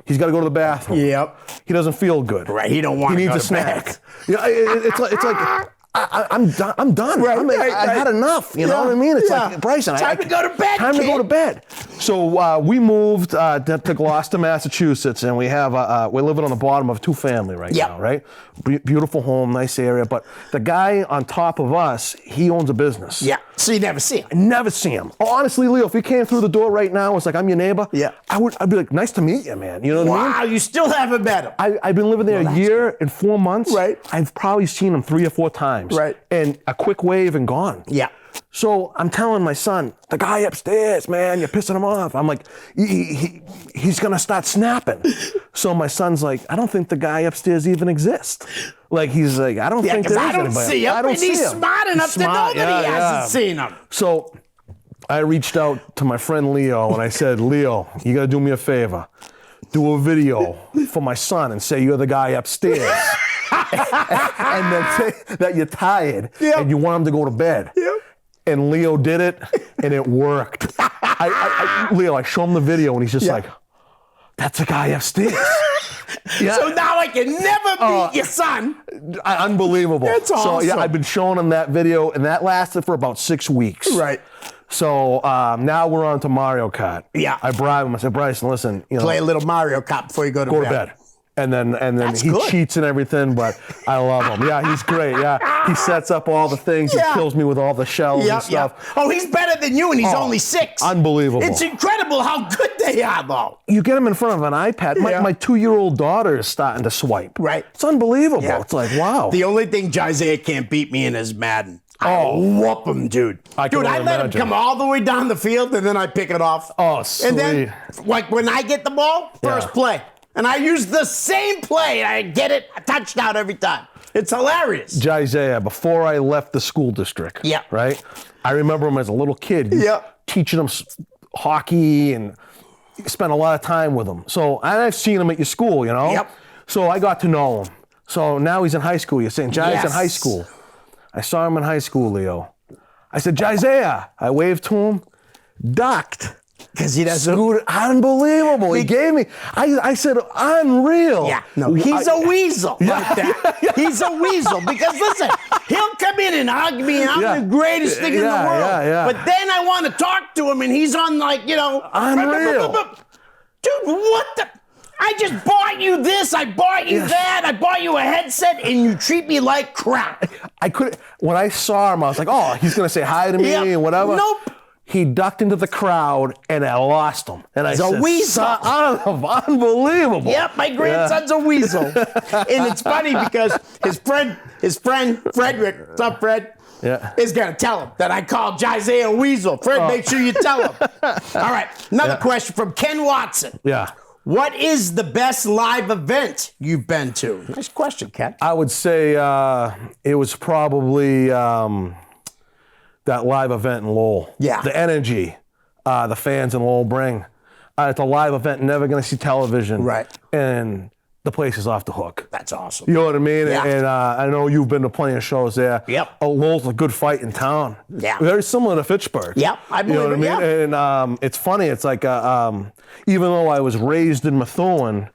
[SPEAKER 2] He's got to go to the bathroom.
[SPEAKER 1] Yep.
[SPEAKER 2] He doesn't feel good.
[SPEAKER 1] Right. He don't want to
[SPEAKER 2] He
[SPEAKER 1] go
[SPEAKER 2] needs
[SPEAKER 1] to
[SPEAKER 2] a snack.
[SPEAKER 1] bed.
[SPEAKER 2] Yeah. It's like I'm done.
[SPEAKER 1] Right,
[SPEAKER 2] I had enough. You know what I mean? It's like, Bryson,
[SPEAKER 1] time to go to bed.
[SPEAKER 2] Time to go to bed. So we moved to Gloucester, Massachusetts, and we have we're living on the bottom of a 2-family right now. Right. Beautiful home, nice area. But the guy on top of us, he owns a business.
[SPEAKER 1] Yeah. So you never see him.
[SPEAKER 2] I never see him. Oh, honestly, Leo, if he came through the door right now, it's like, I'm your neighbor.
[SPEAKER 1] Yeah.
[SPEAKER 2] I'd be like, nice to meet you, man. You know what I mean?
[SPEAKER 1] Wow, you still haven't met him.
[SPEAKER 2] I've been living there a year and 4 months.
[SPEAKER 1] Right.
[SPEAKER 2] I've probably seen him 3 or 4 times.
[SPEAKER 1] Right.
[SPEAKER 2] And a quick wave and gone.
[SPEAKER 1] Yeah.
[SPEAKER 2] So I'm telling my son, the guy upstairs, man, you're pissing him off. I'm like, he's going to start snapping. So my son's like, I don't think the guy upstairs even exists. Like, he's like, I don't think there's anybody.
[SPEAKER 1] I don't see him, and he's smart enough to know that he hasn't seen him.
[SPEAKER 2] So I reached out to my friend Leo, and I said, Leo, you got to do me a favor. Do a video for my son and say you're the guy upstairs. And then say that you're tired and you want him to go to bed.
[SPEAKER 1] Yep.
[SPEAKER 2] And Leo did it, and it worked. Leo, I show him the video, and he's just like, that's the guy upstairs.
[SPEAKER 1] So now I can never meet your son.
[SPEAKER 2] Unbelievable.
[SPEAKER 1] That's awesome.
[SPEAKER 2] So yeah, I've been showing him that video, and that lasted for about 6 weeks.
[SPEAKER 1] Right.
[SPEAKER 2] So now we're on to Mario Kart.
[SPEAKER 1] Yeah.
[SPEAKER 2] I bribed him. I said, Bryson, listen,
[SPEAKER 1] Play a little Mario Kart before you go to bed.
[SPEAKER 2] And then he cheats and everything, but I love him. Yeah, he's great. Yeah, he sets up all the things. He kills me with all the shells and stuff.
[SPEAKER 1] Yeah. Oh, he's better than you, and he's only 6.
[SPEAKER 2] Unbelievable.
[SPEAKER 1] It's incredible how good they are, though.
[SPEAKER 2] You get him in front of an iPad. My 2-year-old daughter is starting to swipe.
[SPEAKER 1] Right.
[SPEAKER 2] It's unbelievable.
[SPEAKER 1] Yeah.
[SPEAKER 2] It's like, wow.
[SPEAKER 1] The only thing Isaiah can't beat me in is Madden. I whoop him, dude. I let him come all the way down the field, and then I pick it off.
[SPEAKER 2] Oh, sweet.
[SPEAKER 1] And then, like, when I get the ball, first play. And I use the same play. I get it, a touchdown every time. It's hilarious.
[SPEAKER 2] Isaiah, before I left the school district, right? I remember him as a little kid. Teaching him hockey and spent a lot of time with him. So I've seen him at your school, you know? So I got to know him. So now he's in high school. You're saying, Jai's in high school. I saw him in high school, Leo. I said, Isaiah. I waved to him, ducked.
[SPEAKER 1] Because he doesn't.
[SPEAKER 2] Unbelievable. He gave me. I said, unreal.
[SPEAKER 1] Yeah. No, he's a weasel. Like that. He's a weasel. Because listen, he'll come in and hug me, and I'm the greatest thing in the world. But then I want to talk to him, and he's on, like, you know.
[SPEAKER 2] Unreal.
[SPEAKER 1] Dude, what the? I just bought you this. I bought you that. I bought you a headset, and you treat me like crap.
[SPEAKER 2] When I saw him, I was like, oh, he's going to say hi to me and whatever.
[SPEAKER 1] Nope.
[SPEAKER 2] He ducked into the crowd, and I lost him. And I said,
[SPEAKER 1] a weasel.
[SPEAKER 2] Unbelievable.
[SPEAKER 1] Yep, my grandson's a weasel. And it's funny because his friend Frederick, what's up, Fred? Is going to tell him that I called Isaiah a weasel. Fred, make sure you tell him. All right, another question from Ken Watson. What is the best live event you've been to? Nice question, Ken.
[SPEAKER 2] I would say it was probably that live event in Lowell. The energy the fans in Lowell bring. It's a live event, never going to see television. And the place is off the hook.
[SPEAKER 1] That's awesome.
[SPEAKER 2] You know what I mean? And I know you've been to plenty of shows there. Lowell's a good fight in town. Very similar to Fitchburg.
[SPEAKER 1] I believe
[SPEAKER 2] you know what I mean? And it's funny. It's like, even though I was raised in Methuen,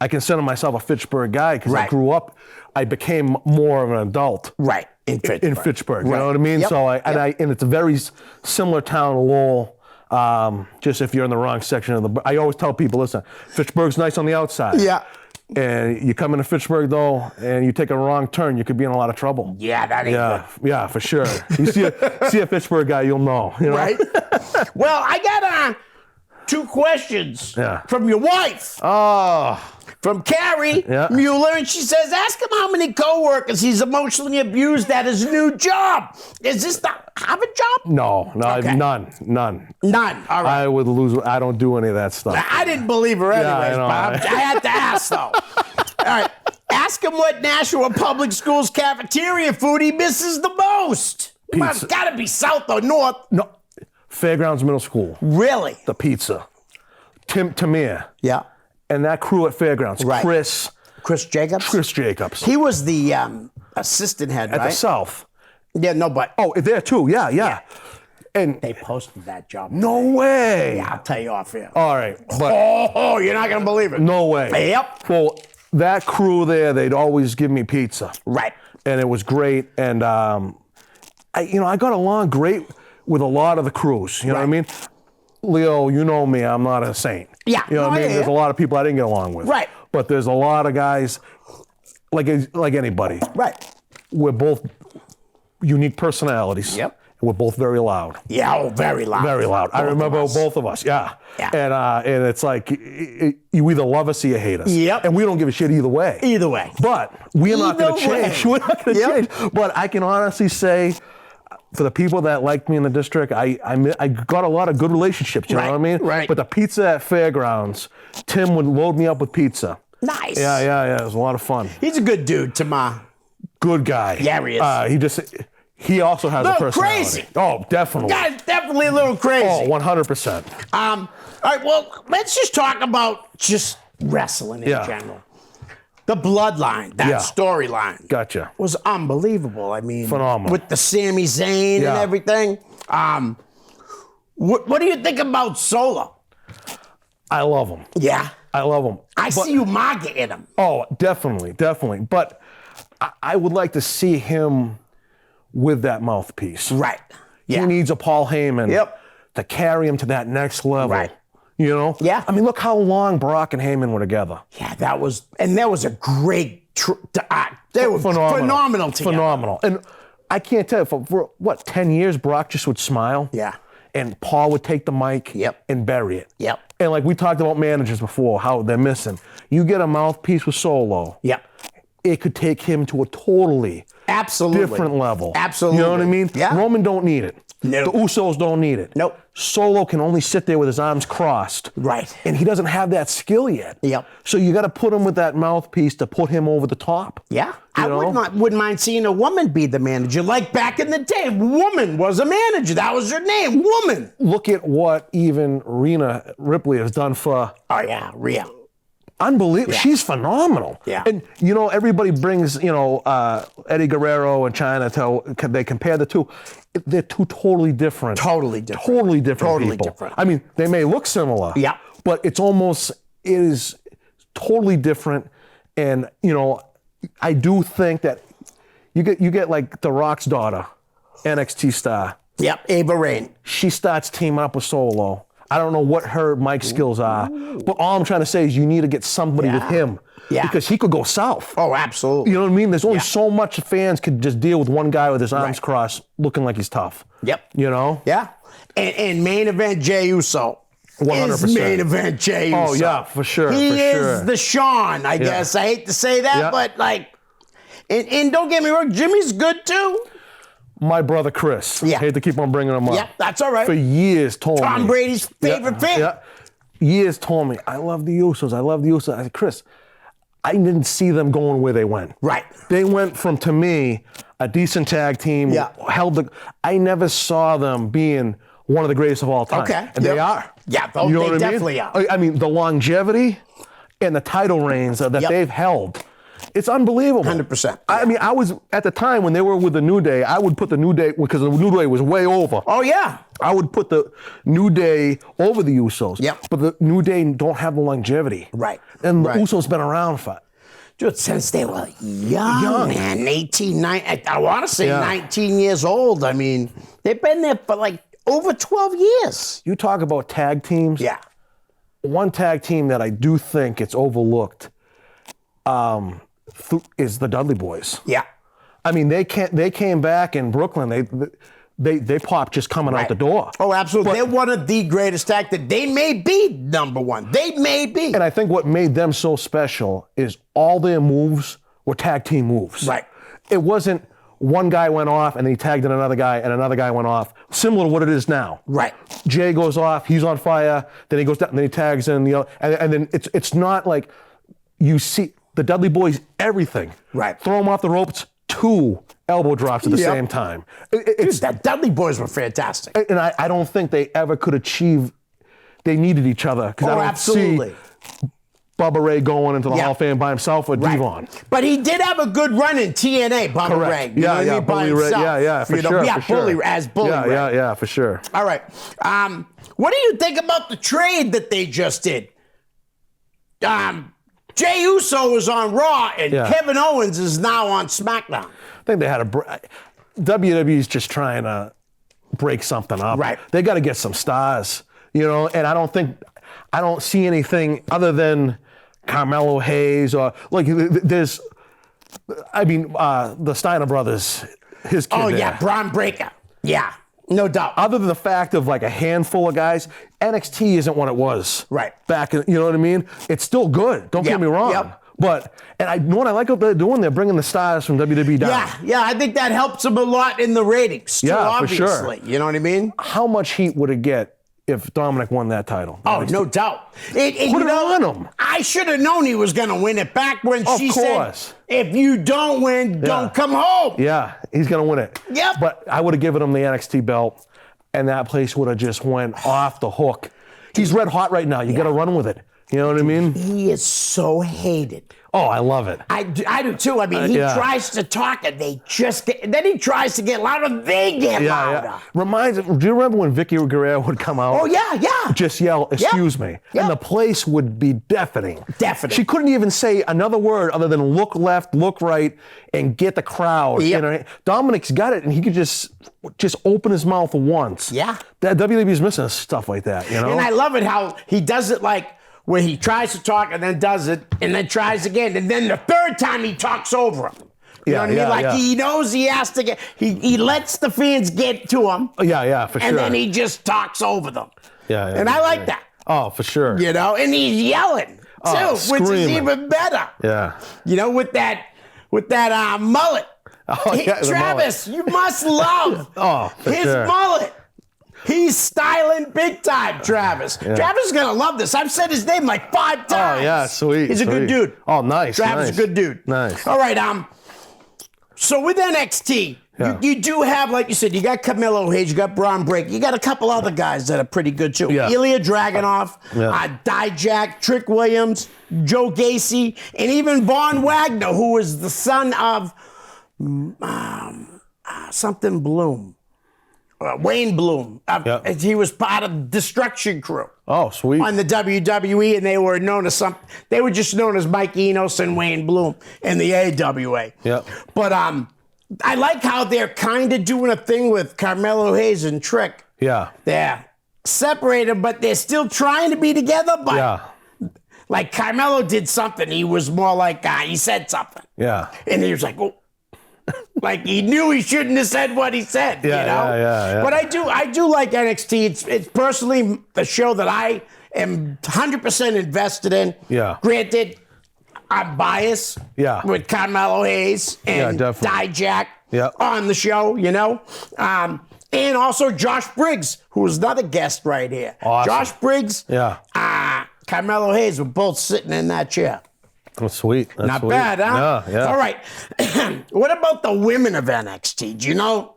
[SPEAKER 2] I consider myself a Fitchburg guy because I grew up, I became more of an adult. In Fitchburg. You know what I mean? So and it's a very similar town to Lowell. Just if you're in the wrong section of the, I always tell people, listen, Fitchburg's nice on the outside. And you come into Fitchburg though, and you take a wrong turn, you could be in a lot of trouble.
[SPEAKER 1] That ain't good.
[SPEAKER 2] Yeah, for sure. You see a Fitchburg guy, you'll know. You know?
[SPEAKER 1] Well, I got 2 questions from your wife. from Carrie Mueller, and she says, ask him how many coworkers he's emotionally abused at his new job. Is this the have a job?
[SPEAKER 2] No, okay. None.
[SPEAKER 1] All right.
[SPEAKER 2] I would lose. I don't do any of that stuff.
[SPEAKER 1] I didn't believe her anyways, Bob. I had to ask, though. All right. Ask him what Nashua Public Schools cafeteria food he misses the most. Well, it's got to be South or North.
[SPEAKER 2] No. Fairgrounds Middle School.
[SPEAKER 1] Really?
[SPEAKER 2] The pizza. Tamir.
[SPEAKER 1] Yeah.
[SPEAKER 2] And that crew at Fairgrounds.
[SPEAKER 1] Right.
[SPEAKER 2] Chris
[SPEAKER 1] Jacobs?
[SPEAKER 2] Chris Jacobs.
[SPEAKER 1] He was the assistant head, right?
[SPEAKER 2] At the South.
[SPEAKER 1] Yeah, no, but...
[SPEAKER 2] Oh, there too. Yeah. And
[SPEAKER 1] they posted that job.
[SPEAKER 2] No way.
[SPEAKER 1] Yeah, I'll tell you off here.
[SPEAKER 2] All right. But
[SPEAKER 1] you're not going to believe it.
[SPEAKER 2] No way.
[SPEAKER 1] Yep.
[SPEAKER 2] Well, that crew there, they'd always give me pizza.
[SPEAKER 1] Right.
[SPEAKER 2] And it was great. And, I got along great with a lot of the crews. You know what I mean? Leo, you know me, I'm not a saint.
[SPEAKER 1] Yeah.
[SPEAKER 2] You know what I mean? There's a lot of people I didn't get along with.
[SPEAKER 1] Right.
[SPEAKER 2] But there's a lot of guys, like anybody.
[SPEAKER 1] Right.
[SPEAKER 2] We're both unique personalities.
[SPEAKER 1] Yep.
[SPEAKER 2] And we're both very loud.
[SPEAKER 1] Yeah, very loud.
[SPEAKER 2] Very loud. I remember both of us, yeah. And it's like, you either love us or you hate us.
[SPEAKER 1] Yep.
[SPEAKER 2] And we don't give a shit either way.
[SPEAKER 1] Either way.
[SPEAKER 2] But we're not going to change. We're not going to change. But I can honestly say, for the people that liked me in the district, I got a lot of good relationships, you know what I mean?
[SPEAKER 1] Right.
[SPEAKER 2] But the pizza at Fairgrounds, Tim would load me up with pizza.
[SPEAKER 1] Nice.
[SPEAKER 2] Yeah. It was a lot of fun.
[SPEAKER 1] He's a good dude, Tamar.
[SPEAKER 2] Good guy.
[SPEAKER 1] Yeah, he is.
[SPEAKER 2] He also has a personality.
[SPEAKER 1] Crazy.
[SPEAKER 2] Oh, definitely.
[SPEAKER 1] Guy's definitely a little crazy.
[SPEAKER 2] Oh, 100%.
[SPEAKER 1] All right, well, let's just talk about just wrestling in general. The bloodline, that storyline.
[SPEAKER 2] Gotcha.
[SPEAKER 1] Was unbelievable. I mean,
[SPEAKER 2] phenomenal.
[SPEAKER 1] With the Sami Zayn and everything. What do you think about Solo?
[SPEAKER 2] I love him.
[SPEAKER 1] Yeah.
[SPEAKER 2] I love him.
[SPEAKER 1] I see you MAGA in him.
[SPEAKER 2] Oh, definitely. But I would like to see him with that mouthpiece.
[SPEAKER 1] Right. Yeah.
[SPEAKER 2] He needs a Paul Heyman to carry him to that next level.
[SPEAKER 1] Right.
[SPEAKER 2] You know?
[SPEAKER 1] Yeah.
[SPEAKER 2] I mean, look how long Brock and Heyman were together.
[SPEAKER 1] Yeah, that was a great, they were phenomenal together.
[SPEAKER 2] Phenomenal. And I can't tell you, for 10 years, Brock just would smile.
[SPEAKER 1] Yeah.
[SPEAKER 2] And Paul would take the mic and bury it.
[SPEAKER 1] Yep.
[SPEAKER 2] And like we talked about managers before, how they're missing. You get a mouthpiece with Solo.
[SPEAKER 1] Yep.
[SPEAKER 2] It could take him to a totally different level.
[SPEAKER 1] Absolutely.
[SPEAKER 2] You know what I mean?
[SPEAKER 1] Yeah.
[SPEAKER 2] Roman don't need it.
[SPEAKER 1] No.
[SPEAKER 2] The Usos don't need it.
[SPEAKER 1] Nope.
[SPEAKER 2] Solo can only sit there with his arms crossed.
[SPEAKER 1] Right.
[SPEAKER 2] And he doesn't have that skill yet.
[SPEAKER 1] Yep.
[SPEAKER 2] So you got to put him with that mouthpiece to put him over the top.
[SPEAKER 1] Yeah. I wouldn't mind seeing a woman be the manager. Like back in the day, woman was a manager. That was her name, woman.
[SPEAKER 2] Look at what even Rhea Ripley has done for...
[SPEAKER 1] Oh, yeah, Rhea.
[SPEAKER 2] Unbelievable. Yeah. She's phenomenal.
[SPEAKER 1] Yeah.
[SPEAKER 2] And, everybody brings, Eddie Guerrero and Chyna they compare the two. They're two totally different.
[SPEAKER 1] Totally different people.
[SPEAKER 2] I mean, they may look similar.
[SPEAKER 1] Yeah.
[SPEAKER 2] But it is totally different. And, I do think that you get like The Rock's daughter, NXT star.
[SPEAKER 1] Yep, Ava Raine.
[SPEAKER 2] She starts teaming up with Solo. I don't know what her mic skills are, but all I'm trying to say is you need to get somebody with him.
[SPEAKER 1] Yeah.
[SPEAKER 2] Because he could go south.
[SPEAKER 1] Oh, absolutely.
[SPEAKER 2] You know what I mean? There's only so much fans could just deal with one guy with his arms crossed looking like he's tough.
[SPEAKER 1] Yep.
[SPEAKER 2] You know?
[SPEAKER 1] Yeah. And main event Jey Uso.
[SPEAKER 2] 100%.
[SPEAKER 1] Is main event Jey Uso.
[SPEAKER 2] Oh, yeah, for sure.
[SPEAKER 1] He is the Shawn, I guess. I hate to say that, but and don't get me wrong, Jimmy's good too.
[SPEAKER 2] My brother Chris.
[SPEAKER 1] Yeah.
[SPEAKER 2] Hate to keep on bringing him up.
[SPEAKER 1] Yeah, that's all right.
[SPEAKER 2] For years told me.
[SPEAKER 1] Tom Brady's favorite fan.
[SPEAKER 2] Yeah. Years told me, I love the Usos. I said, Chris, I didn't see them going where they went.
[SPEAKER 1] Right.
[SPEAKER 2] They went from, to me, a decent tag team.
[SPEAKER 1] Yeah.
[SPEAKER 2] I never saw them being one of the greatest of all time.
[SPEAKER 1] Okay.
[SPEAKER 2] And they are.
[SPEAKER 1] Yeah, they definitely are.
[SPEAKER 2] I mean, the longevity and the title reigns that they've held. It's unbelievable.
[SPEAKER 1] 100%.
[SPEAKER 2] I mean, I was, at the time when they were with the New Day, I would put the New Day, because the New Day was way over.
[SPEAKER 1] Oh, yeah.
[SPEAKER 2] I would put the New Day over the Usos.
[SPEAKER 1] Yep.
[SPEAKER 2] But the New Day don't have the longevity.
[SPEAKER 1] Right.
[SPEAKER 2] And the Usos been around for...
[SPEAKER 1] Dude, since they were young, man. 19, 19, I want to say 19 years old. I mean, they've been there for like over 12 years.
[SPEAKER 2] You talk about tag teams.
[SPEAKER 1] Yeah.
[SPEAKER 2] One tag team that I do think it's overlooked is the Dudley Boys.
[SPEAKER 1] Yeah.
[SPEAKER 2] I mean, they came back in Brooklyn. they pop just coming out the door.
[SPEAKER 1] Oh, absolutely. They're one of the greatest tag teams. They may be number one. They may be.
[SPEAKER 2] And I think what made them so special is all their moves were tag team moves.
[SPEAKER 1] Right.
[SPEAKER 2] It wasn't one guy went off and he tagged in another guy and another guy went off. Similar to what it is now.
[SPEAKER 1] Right.
[SPEAKER 2] Jay goes off, he's on fire, then he goes down, then he tags in, and then it's not like you see the Dudley Boys, everything.
[SPEAKER 1] Right.
[SPEAKER 2] Throw them off the ropes, 2 elbow drops at the same time.
[SPEAKER 1] Dude, that Dudley Boys were fantastic.
[SPEAKER 2] And I don't think they ever could achieve, they needed each other. Because I don't
[SPEAKER 1] absolutely.
[SPEAKER 2] see Bubba Ray going into the Hall of Fame by himself with Devon.
[SPEAKER 1] But he did have a good run in TNA, Bubba Ray. You know what I mean? By himself.
[SPEAKER 2] For sure.
[SPEAKER 1] Yeah, Bully Ray.
[SPEAKER 2] Yeah, for sure.
[SPEAKER 1] All right. What do you think about the trade that they just did? Jey Uso is on Raw, and Kevin Owens is now on SmackDown.
[SPEAKER 2] I think they had WWE's just trying to break something up.
[SPEAKER 1] Right.
[SPEAKER 2] They got to get some stars, and I don't see anything other than Carmelo Hayes or the Steiner brothers, his kid.
[SPEAKER 1] Oh, yeah, Braun Breaker. Yeah, no doubt.
[SPEAKER 2] Other than the fact of like a handful of guys, NXT isn't what it was.
[SPEAKER 1] Right.
[SPEAKER 2] Back in, you know what I mean? It's still good. Don't get me wrong.
[SPEAKER 1] Yep.
[SPEAKER 2] But, and I know what I like what they're doing. They're bringing the stars from WWE down.
[SPEAKER 1] Yeah, I think that helps them a lot in the ratings, too, obviously.
[SPEAKER 2] For sure.
[SPEAKER 1] You know what I mean?
[SPEAKER 2] How much heat would it get if Dominic won that title?
[SPEAKER 1] Oh, no doubt.
[SPEAKER 2] Put it on him.
[SPEAKER 1] I should have known he was going to win it back when she said, if you don't win, don't come home.
[SPEAKER 2] Yeah, he's going to win it.
[SPEAKER 1] Yep.
[SPEAKER 2] But I would have given him the NXT belt, and that place would have just went off the hook. He's red hot right now. You got to run with it. You know what I mean?
[SPEAKER 1] He is so hated.
[SPEAKER 2] Oh, I love it.
[SPEAKER 1] I do too. I mean, he tries to talk and they just get, then he tries to get louder, they get louder.
[SPEAKER 2] Do you remember when Vicky Guerrero would come out?
[SPEAKER 1] Oh, yeah.
[SPEAKER 2] Just yell, excuse me.
[SPEAKER 1] Yep.
[SPEAKER 2] And the place would be deafening.
[SPEAKER 1] Deafening.
[SPEAKER 2] She couldn't even say another word other than look left, look right, and get the crowd.
[SPEAKER 1] Yep.
[SPEAKER 2] Dominic's got it, and he could just open his mouth once.
[SPEAKER 1] Yeah.
[SPEAKER 2] That WWE's missing stuff like that,
[SPEAKER 1] And I love it how he does it like, where he tries to talk and then does it and then tries again. And then the third time he talks over him. You know what I mean? Like he knows he has to get, he lets the fans get to him.
[SPEAKER 2] Yeah, for sure.
[SPEAKER 1] And then he just talks over them.
[SPEAKER 2] Yeah.
[SPEAKER 1] And I like that.
[SPEAKER 2] Oh, for sure.
[SPEAKER 1] And he's yelling too, which is even better.
[SPEAKER 2] Yeah.
[SPEAKER 1] With that mullet.
[SPEAKER 2] Oh, yeah,
[SPEAKER 1] Travis, you must love his mullet. He's styling big time, Travis. Yeah. Travis is going to love this. I've said his name like 5 times.
[SPEAKER 2] Oh, yeah, sweet.
[SPEAKER 1] He's a good dude.
[SPEAKER 2] Oh, nice.
[SPEAKER 1] Travis is a good dude.
[SPEAKER 2] Nice.
[SPEAKER 1] All right, so with NXT, you do have, like you said, you got Carmelo Hayes, you got Braun Breaker, you got a couple other guys that are pretty good too.
[SPEAKER 2] Yeah.
[SPEAKER 1] Ilya Dragunov, Dijak, Trick Williams, Joe Gacy, and even Von Wagner, who is the son of something Bloom. Wayne Bloom. He was part of Destruction Crew.
[SPEAKER 2] Oh, sweet.
[SPEAKER 1] On the WWE, and they were known as they were just known as Mike Enos and Wayne Bloom in the AWA.
[SPEAKER 2] Yeah.
[SPEAKER 1] But I like how they're kind of doing a thing with Carmelo Hayes and Trick.
[SPEAKER 2] Yeah.
[SPEAKER 1] They're separated, but they're still trying to be together. But like Carmelo did something. He was more like, he said something.
[SPEAKER 2] Yeah.
[SPEAKER 1] And he was like, oh. Like he knew he shouldn't have said what he said,
[SPEAKER 2] Yeah.
[SPEAKER 1] But I do like NXT. It's personally the show that I am 100% invested in.
[SPEAKER 2] Yeah.
[SPEAKER 1] Granted, I'm biased.
[SPEAKER 2] Yeah.
[SPEAKER 1] With Carmelo Hayes and Dijak on the show, and also Josh Briggs, who's another guest right here.
[SPEAKER 2] Awesome.
[SPEAKER 1] Josh Briggs. Carmelo Hayes were both sitting in that chair.
[SPEAKER 2] That's sweet.
[SPEAKER 1] Not bad, huh?
[SPEAKER 2] Yeah.
[SPEAKER 1] All right. What about the women of NXT? Do you know?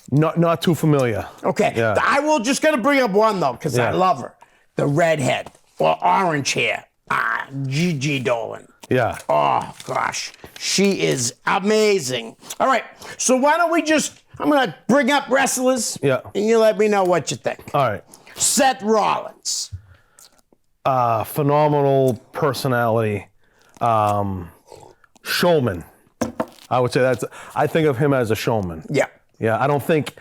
[SPEAKER 2] Not too familiar.
[SPEAKER 1] Okay.
[SPEAKER 2] Yeah.
[SPEAKER 1] I will just going to bring up one, though, because I love her. The redhead or orange hair. Gigi Dolan.
[SPEAKER 2] Yeah.
[SPEAKER 1] Oh, gosh. She is amazing. All right. So why don't we I'm going to bring up wrestlers.
[SPEAKER 2] Yeah.
[SPEAKER 1] And you let me know what you think.
[SPEAKER 2] All right.
[SPEAKER 1] Seth Rollins.
[SPEAKER 2] Phenomenal personality. Showman. I would say I think of him as a showman.
[SPEAKER 1] Yeah.
[SPEAKER 2] Yeah. I don't think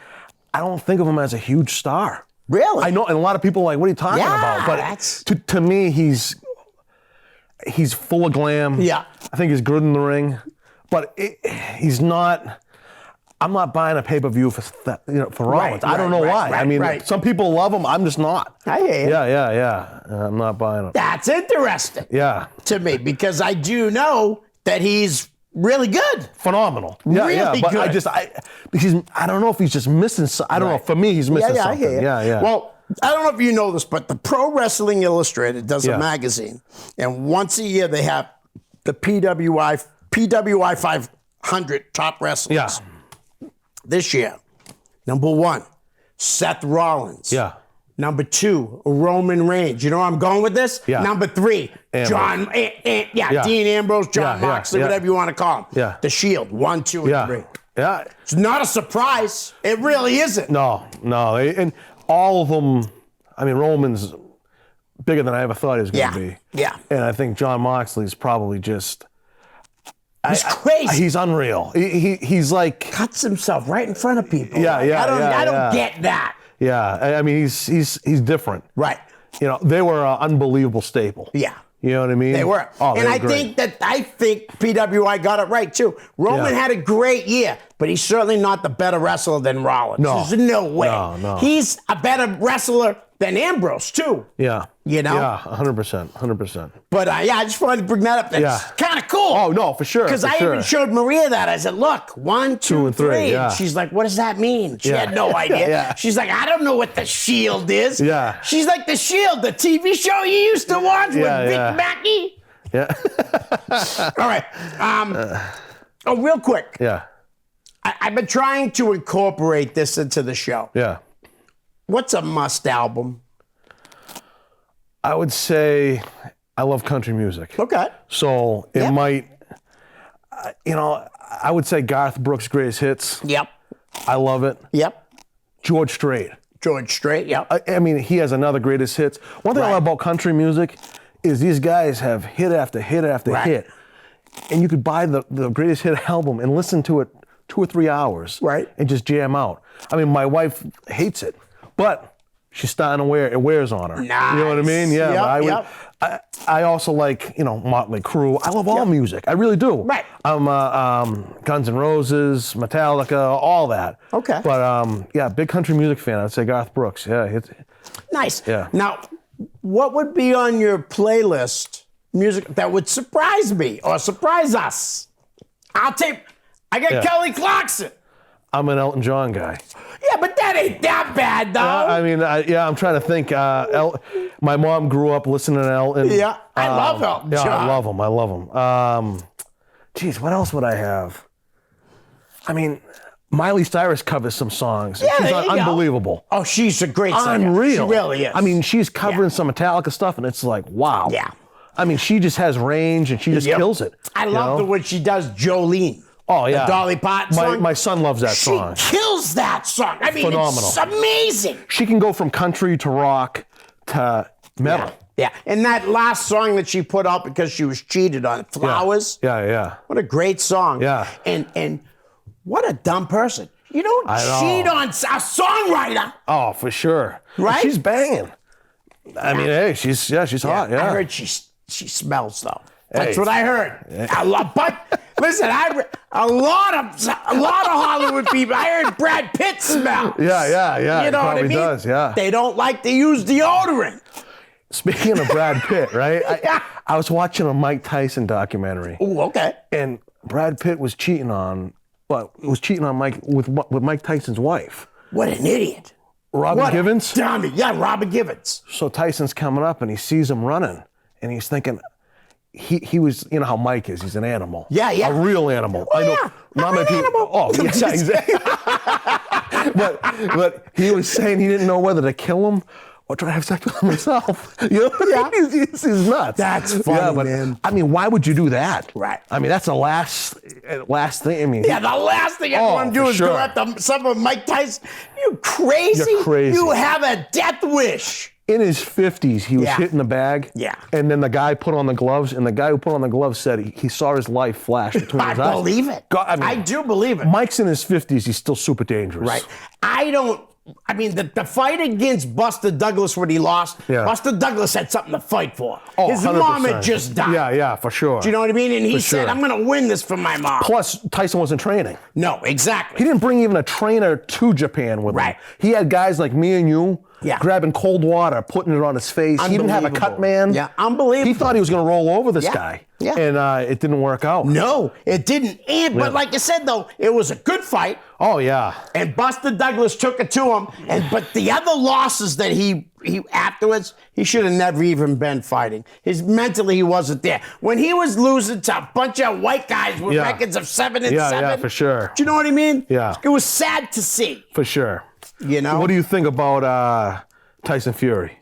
[SPEAKER 2] of him as a huge star.
[SPEAKER 1] Really?
[SPEAKER 2] I know, and a lot of people are like, what are you talking about? But to me, he's full of glam.
[SPEAKER 1] Yeah.
[SPEAKER 2] I think he's good in the ring, but he's not. I'm not buying a pay-per-view for Rollins. I don't know why. I mean, some people love him. I'm just not.
[SPEAKER 1] I hear you.
[SPEAKER 2] Yeah. I'm not buying him.
[SPEAKER 1] That's interesting.
[SPEAKER 2] Yeah.
[SPEAKER 1] To me, because I do know that he's really good.
[SPEAKER 2] Phenomenal.
[SPEAKER 1] Really
[SPEAKER 2] but
[SPEAKER 1] good.
[SPEAKER 2] Because I don't know if he's just missing something. I don't know. For me, he's missing something.
[SPEAKER 1] I hear you.
[SPEAKER 2] Yeah.
[SPEAKER 1] Well, I don't know if you know this, but the Pro Wrestling Illustrated does a magazine. And once a year, they have the PWI 500 top wrestlers.
[SPEAKER 2] Yeah.
[SPEAKER 1] This year, number 1, Seth Rollins.
[SPEAKER 2] Yeah.
[SPEAKER 1] Number 2, Roman Reigns. You know where I'm going with this?
[SPEAKER 2] Yeah.
[SPEAKER 1] Number 3,
[SPEAKER 2] Ambrose.
[SPEAKER 1] Dean Ambrose, John Moxley, whatever you want to call him.
[SPEAKER 2] Yeah.
[SPEAKER 1] The Shield, 1, 2, and 3.
[SPEAKER 2] Yeah.
[SPEAKER 1] It's not a surprise. It really isn't.
[SPEAKER 2] No. And all of them, I mean, Roman's bigger than I ever thought he was going to be.
[SPEAKER 1] Yeah.
[SPEAKER 2] And I think John Moxley's probably just...
[SPEAKER 1] He's crazy.
[SPEAKER 2] He's unreal. He's like...
[SPEAKER 1] Cuts himself right in front of people.
[SPEAKER 2] Yeah.
[SPEAKER 1] I don't get that.
[SPEAKER 2] Yeah. I mean, he's different.
[SPEAKER 1] Right.
[SPEAKER 2] You know, they were an unbelievable staple.
[SPEAKER 1] Yeah.
[SPEAKER 2] You know what I mean?
[SPEAKER 1] They were.
[SPEAKER 2] Oh,
[SPEAKER 1] and I think PWI got it right, too. Roman had a great year, but he's certainly not the better wrestler than Rollins.
[SPEAKER 2] No.
[SPEAKER 1] There's no way.
[SPEAKER 2] No.
[SPEAKER 1] He's a better wrestler than Ambrose, too.
[SPEAKER 2] Yeah.
[SPEAKER 1] You know?
[SPEAKER 2] Yeah, 100%.
[SPEAKER 1] But, I just wanted to bring that up. That's kind of cool.
[SPEAKER 2] Oh, no, for sure.
[SPEAKER 1] Because I even showed Maria that. I said, look, 1, 2, and 3.
[SPEAKER 2] Yeah.
[SPEAKER 1] And she's like, what does that mean? She had no idea.
[SPEAKER 2] Yeah.
[SPEAKER 1] She's like, I don't know what the Shield is.
[SPEAKER 2] Yeah.
[SPEAKER 1] She's like, the Shield, the TV show you used to watch with Vic Mackey.
[SPEAKER 2] Yeah.
[SPEAKER 1] All right. Real quick.
[SPEAKER 2] Yeah.
[SPEAKER 1] I've been trying to incorporate this into the show.
[SPEAKER 2] Yeah.
[SPEAKER 1] What's a must album?
[SPEAKER 2] I would say I love country music.
[SPEAKER 1] Okay.
[SPEAKER 2] So it might, I would say Garth Brooks' Greatest Hits.
[SPEAKER 1] Yep.
[SPEAKER 2] I love it.
[SPEAKER 1] Yep.
[SPEAKER 2] George Strait.
[SPEAKER 1] Yep.
[SPEAKER 2] I mean, he has another Greatest Hits. One thing I love about country music is these guys have hit after hit after hit. And you could buy the Greatest Hit album and listen to it 2 or 3 hours.
[SPEAKER 1] Right.
[SPEAKER 2] And just jam out. I mean, my wife hates it, but she's starting to it wears on her.
[SPEAKER 1] Nice.
[SPEAKER 2] You know what I mean? Yeah.
[SPEAKER 1] Yep.
[SPEAKER 2] I also like, Motley Crue. I love all music. I really do.
[SPEAKER 1] Right.
[SPEAKER 2] Guns N' Roses, Metallica, all that.
[SPEAKER 1] Okay.
[SPEAKER 2] But big country music fan. I'd say Garth Brooks. Yeah.
[SPEAKER 1] Nice.
[SPEAKER 2] Yeah.
[SPEAKER 1] Now, what would be on your playlist music that would surprise me or surprise us? I got Kelly Clarkson.
[SPEAKER 2] I'm an Elton John guy.
[SPEAKER 1] Yeah, but that ain't that bad, though.
[SPEAKER 2] I mean, I'm trying to think. My mom grew up listening to Elton.
[SPEAKER 1] Yeah, I love Elton John.
[SPEAKER 2] Yeah, I love him. Geez, what else would I have? I mean, Miley Cyrus covers some songs.
[SPEAKER 1] Yeah,
[SPEAKER 2] she's
[SPEAKER 1] there you
[SPEAKER 2] unbelievable.
[SPEAKER 1] Go. Oh, she's a great singer.
[SPEAKER 2] Unreal.
[SPEAKER 1] She really is.
[SPEAKER 2] I mean, she's covering some Metallica stuff, and it's like, wow.
[SPEAKER 1] Yeah.
[SPEAKER 2] I mean, she just has range, and she just kills it.
[SPEAKER 1] I love the way she does Jolene.
[SPEAKER 2] Oh, yeah.
[SPEAKER 1] The Dolly Parton song.
[SPEAKER 2] My son loves that song.
[SPEAKER 1] She kills that song. I mean,
[SPEAKER 2] phenomenal.
[SPEAKER 1] It's amazing.
[SPEAKER 2] She can go from country to rock to metal.
[SPEAKER 1] Yeah. And that last song that she put out because she was cheated on, Flowers.
[SPEAKER 2] Yeah.
[SPEAKER 1] What a great song.
[SPEAKER 2] Yeah.
[SPEAKER 1] And what a dumb person. You don't cheat on a songwriter.
[SPEAKER 2] Oh, for sure.
[SPEAKER 1] Right?
[SPEAKER 2] She's banging. I mean, hey, she's hot. Yeah.
[SPEAKER 1] I heard she smells though. That's what I heard. But listen, a lot of Hollywood people. I heard Brad Pitt smell.
[SPEAKER 2] Yeah.
[SPEAKER 1] You know what I mean?
[SPEAKER 2] Does, yeah.
[SPEAKER 1] They don't like to use deodorant.
[SPEAKER 2] Speaking of Brad Pitt, right? I was watching a Mike Tyson documentary.
[SPEAKER 1] Oh, okay.
[SPEAKER 2] And Brad Pitt was cheating on Mike with Mike Tyson's wife.
[SPEAKER 1] What an idiot.
[SPEAKER 2] Robin Givens?
[SPEAKER 1] Dummy. Yeah, Robin Givens.
[SPEAKER 2] So Tyson's coming up and he sees him running and he's thinking, he was, you know how Mike is. He's an animal.
[SPEAKER 1] Yeah.
[SPEAKER 2] A real animal.
[SPEAKER 1] Oh,
[SPEAKER 2] I know.
[SPEAKER 1] yeah.
[SPEAKER 2] Not many people.
[SPEAKER 1] Animal.
[SPEAKER 2] Oh, yeah, exactly. but he was saying he didn't know whether to kill him or try to have sex with him himself. You know?
[SPEAKER 1] Yeah.
[SPEAKER 2] He's nuts.
[SPEAKER 1] That's funny, man.
[SPEAKER 2] I mean, why would you do that?
[SPEAKER 1] Right.
[SPEAKER 2] I mean, that's the last thing. I mean,
[SPEAKER 1] the last thing I want to do is go after some of Mike Tyson. You crazy?
[SPEAKER 2] You're crazy.
[SPEAKER 1] You have a death wish.
[SPEAKER 2] In his 50s, he was hitting the bag.
[SPEAKER 1] Yeah.
[SPEAKER 2] And then the guy put on the gloves, and the guy who put on the gloves said he saw his life flash between his eyes.
[SPEAKER 1] I believe it.
[SPEAKER 2] God,
[SPEAKER 1] I do believe it.
[SPEAKER 2] Mike's in his 50s. He's still super dangerous.
[SPEAKER 1] Right. I don't I mean, the fight against Buster Douglas when he lost,
[SPEAKER 2] Yeah.
[SPEAKER 1] Buster Douglas had something to fight for.
[SPEAKER 2] Oh,
[SPEAKER 1] His mom had
[SPEAKER 2] 100%.
[SPEAKER 1] just died.
[SPEAKER 2] Yeah, for sure.
[SPEAKER 1] Do you know what I mean? And he said,
[SPEAKER 2] sure.
[SPEAKER 1] I'm going to win this for my mom.
[SPEAKER 2] Plus, Tyson wasn't training.
[SPEAKER 1] No, exactly.
[SPEAKER 2] He didn't bring even a trainer to Japan with him. He had guys like me and you grabbing cold water, putting it on his face. He didn't have a cut man.
[SPEAKER 1] Yeah, unbelievable.
[SPEAKER 2] He thought he was going to roll over this guy.
[SPEAKER 1] Yeah.
[SPEAKER 2] And it didn't work out.
[SPEAKER 1] No, it didn't. But like you said, though, it was a good fight.
[SPEAKER 2] Oh, yeah.
[SPEAKER 1] And Buster Douglas took it to him. But the other losses that he afterwards, he should have never even been fighting. Mentally, he wasn't there. When he was losing to a bunch of white guys with records of 7-7.
[SPEAKER 2] Yeah, for sure.
[SPEAKER 1] Do you know what I mean?
[SPEAKER 2] Yeah.
[SPEAKER 1] It was sad to see.
[SPEAKER 2] For sure.
[SPEAKER 1] You know?
[SPEAKER 2] What do you think about Tyson Fury?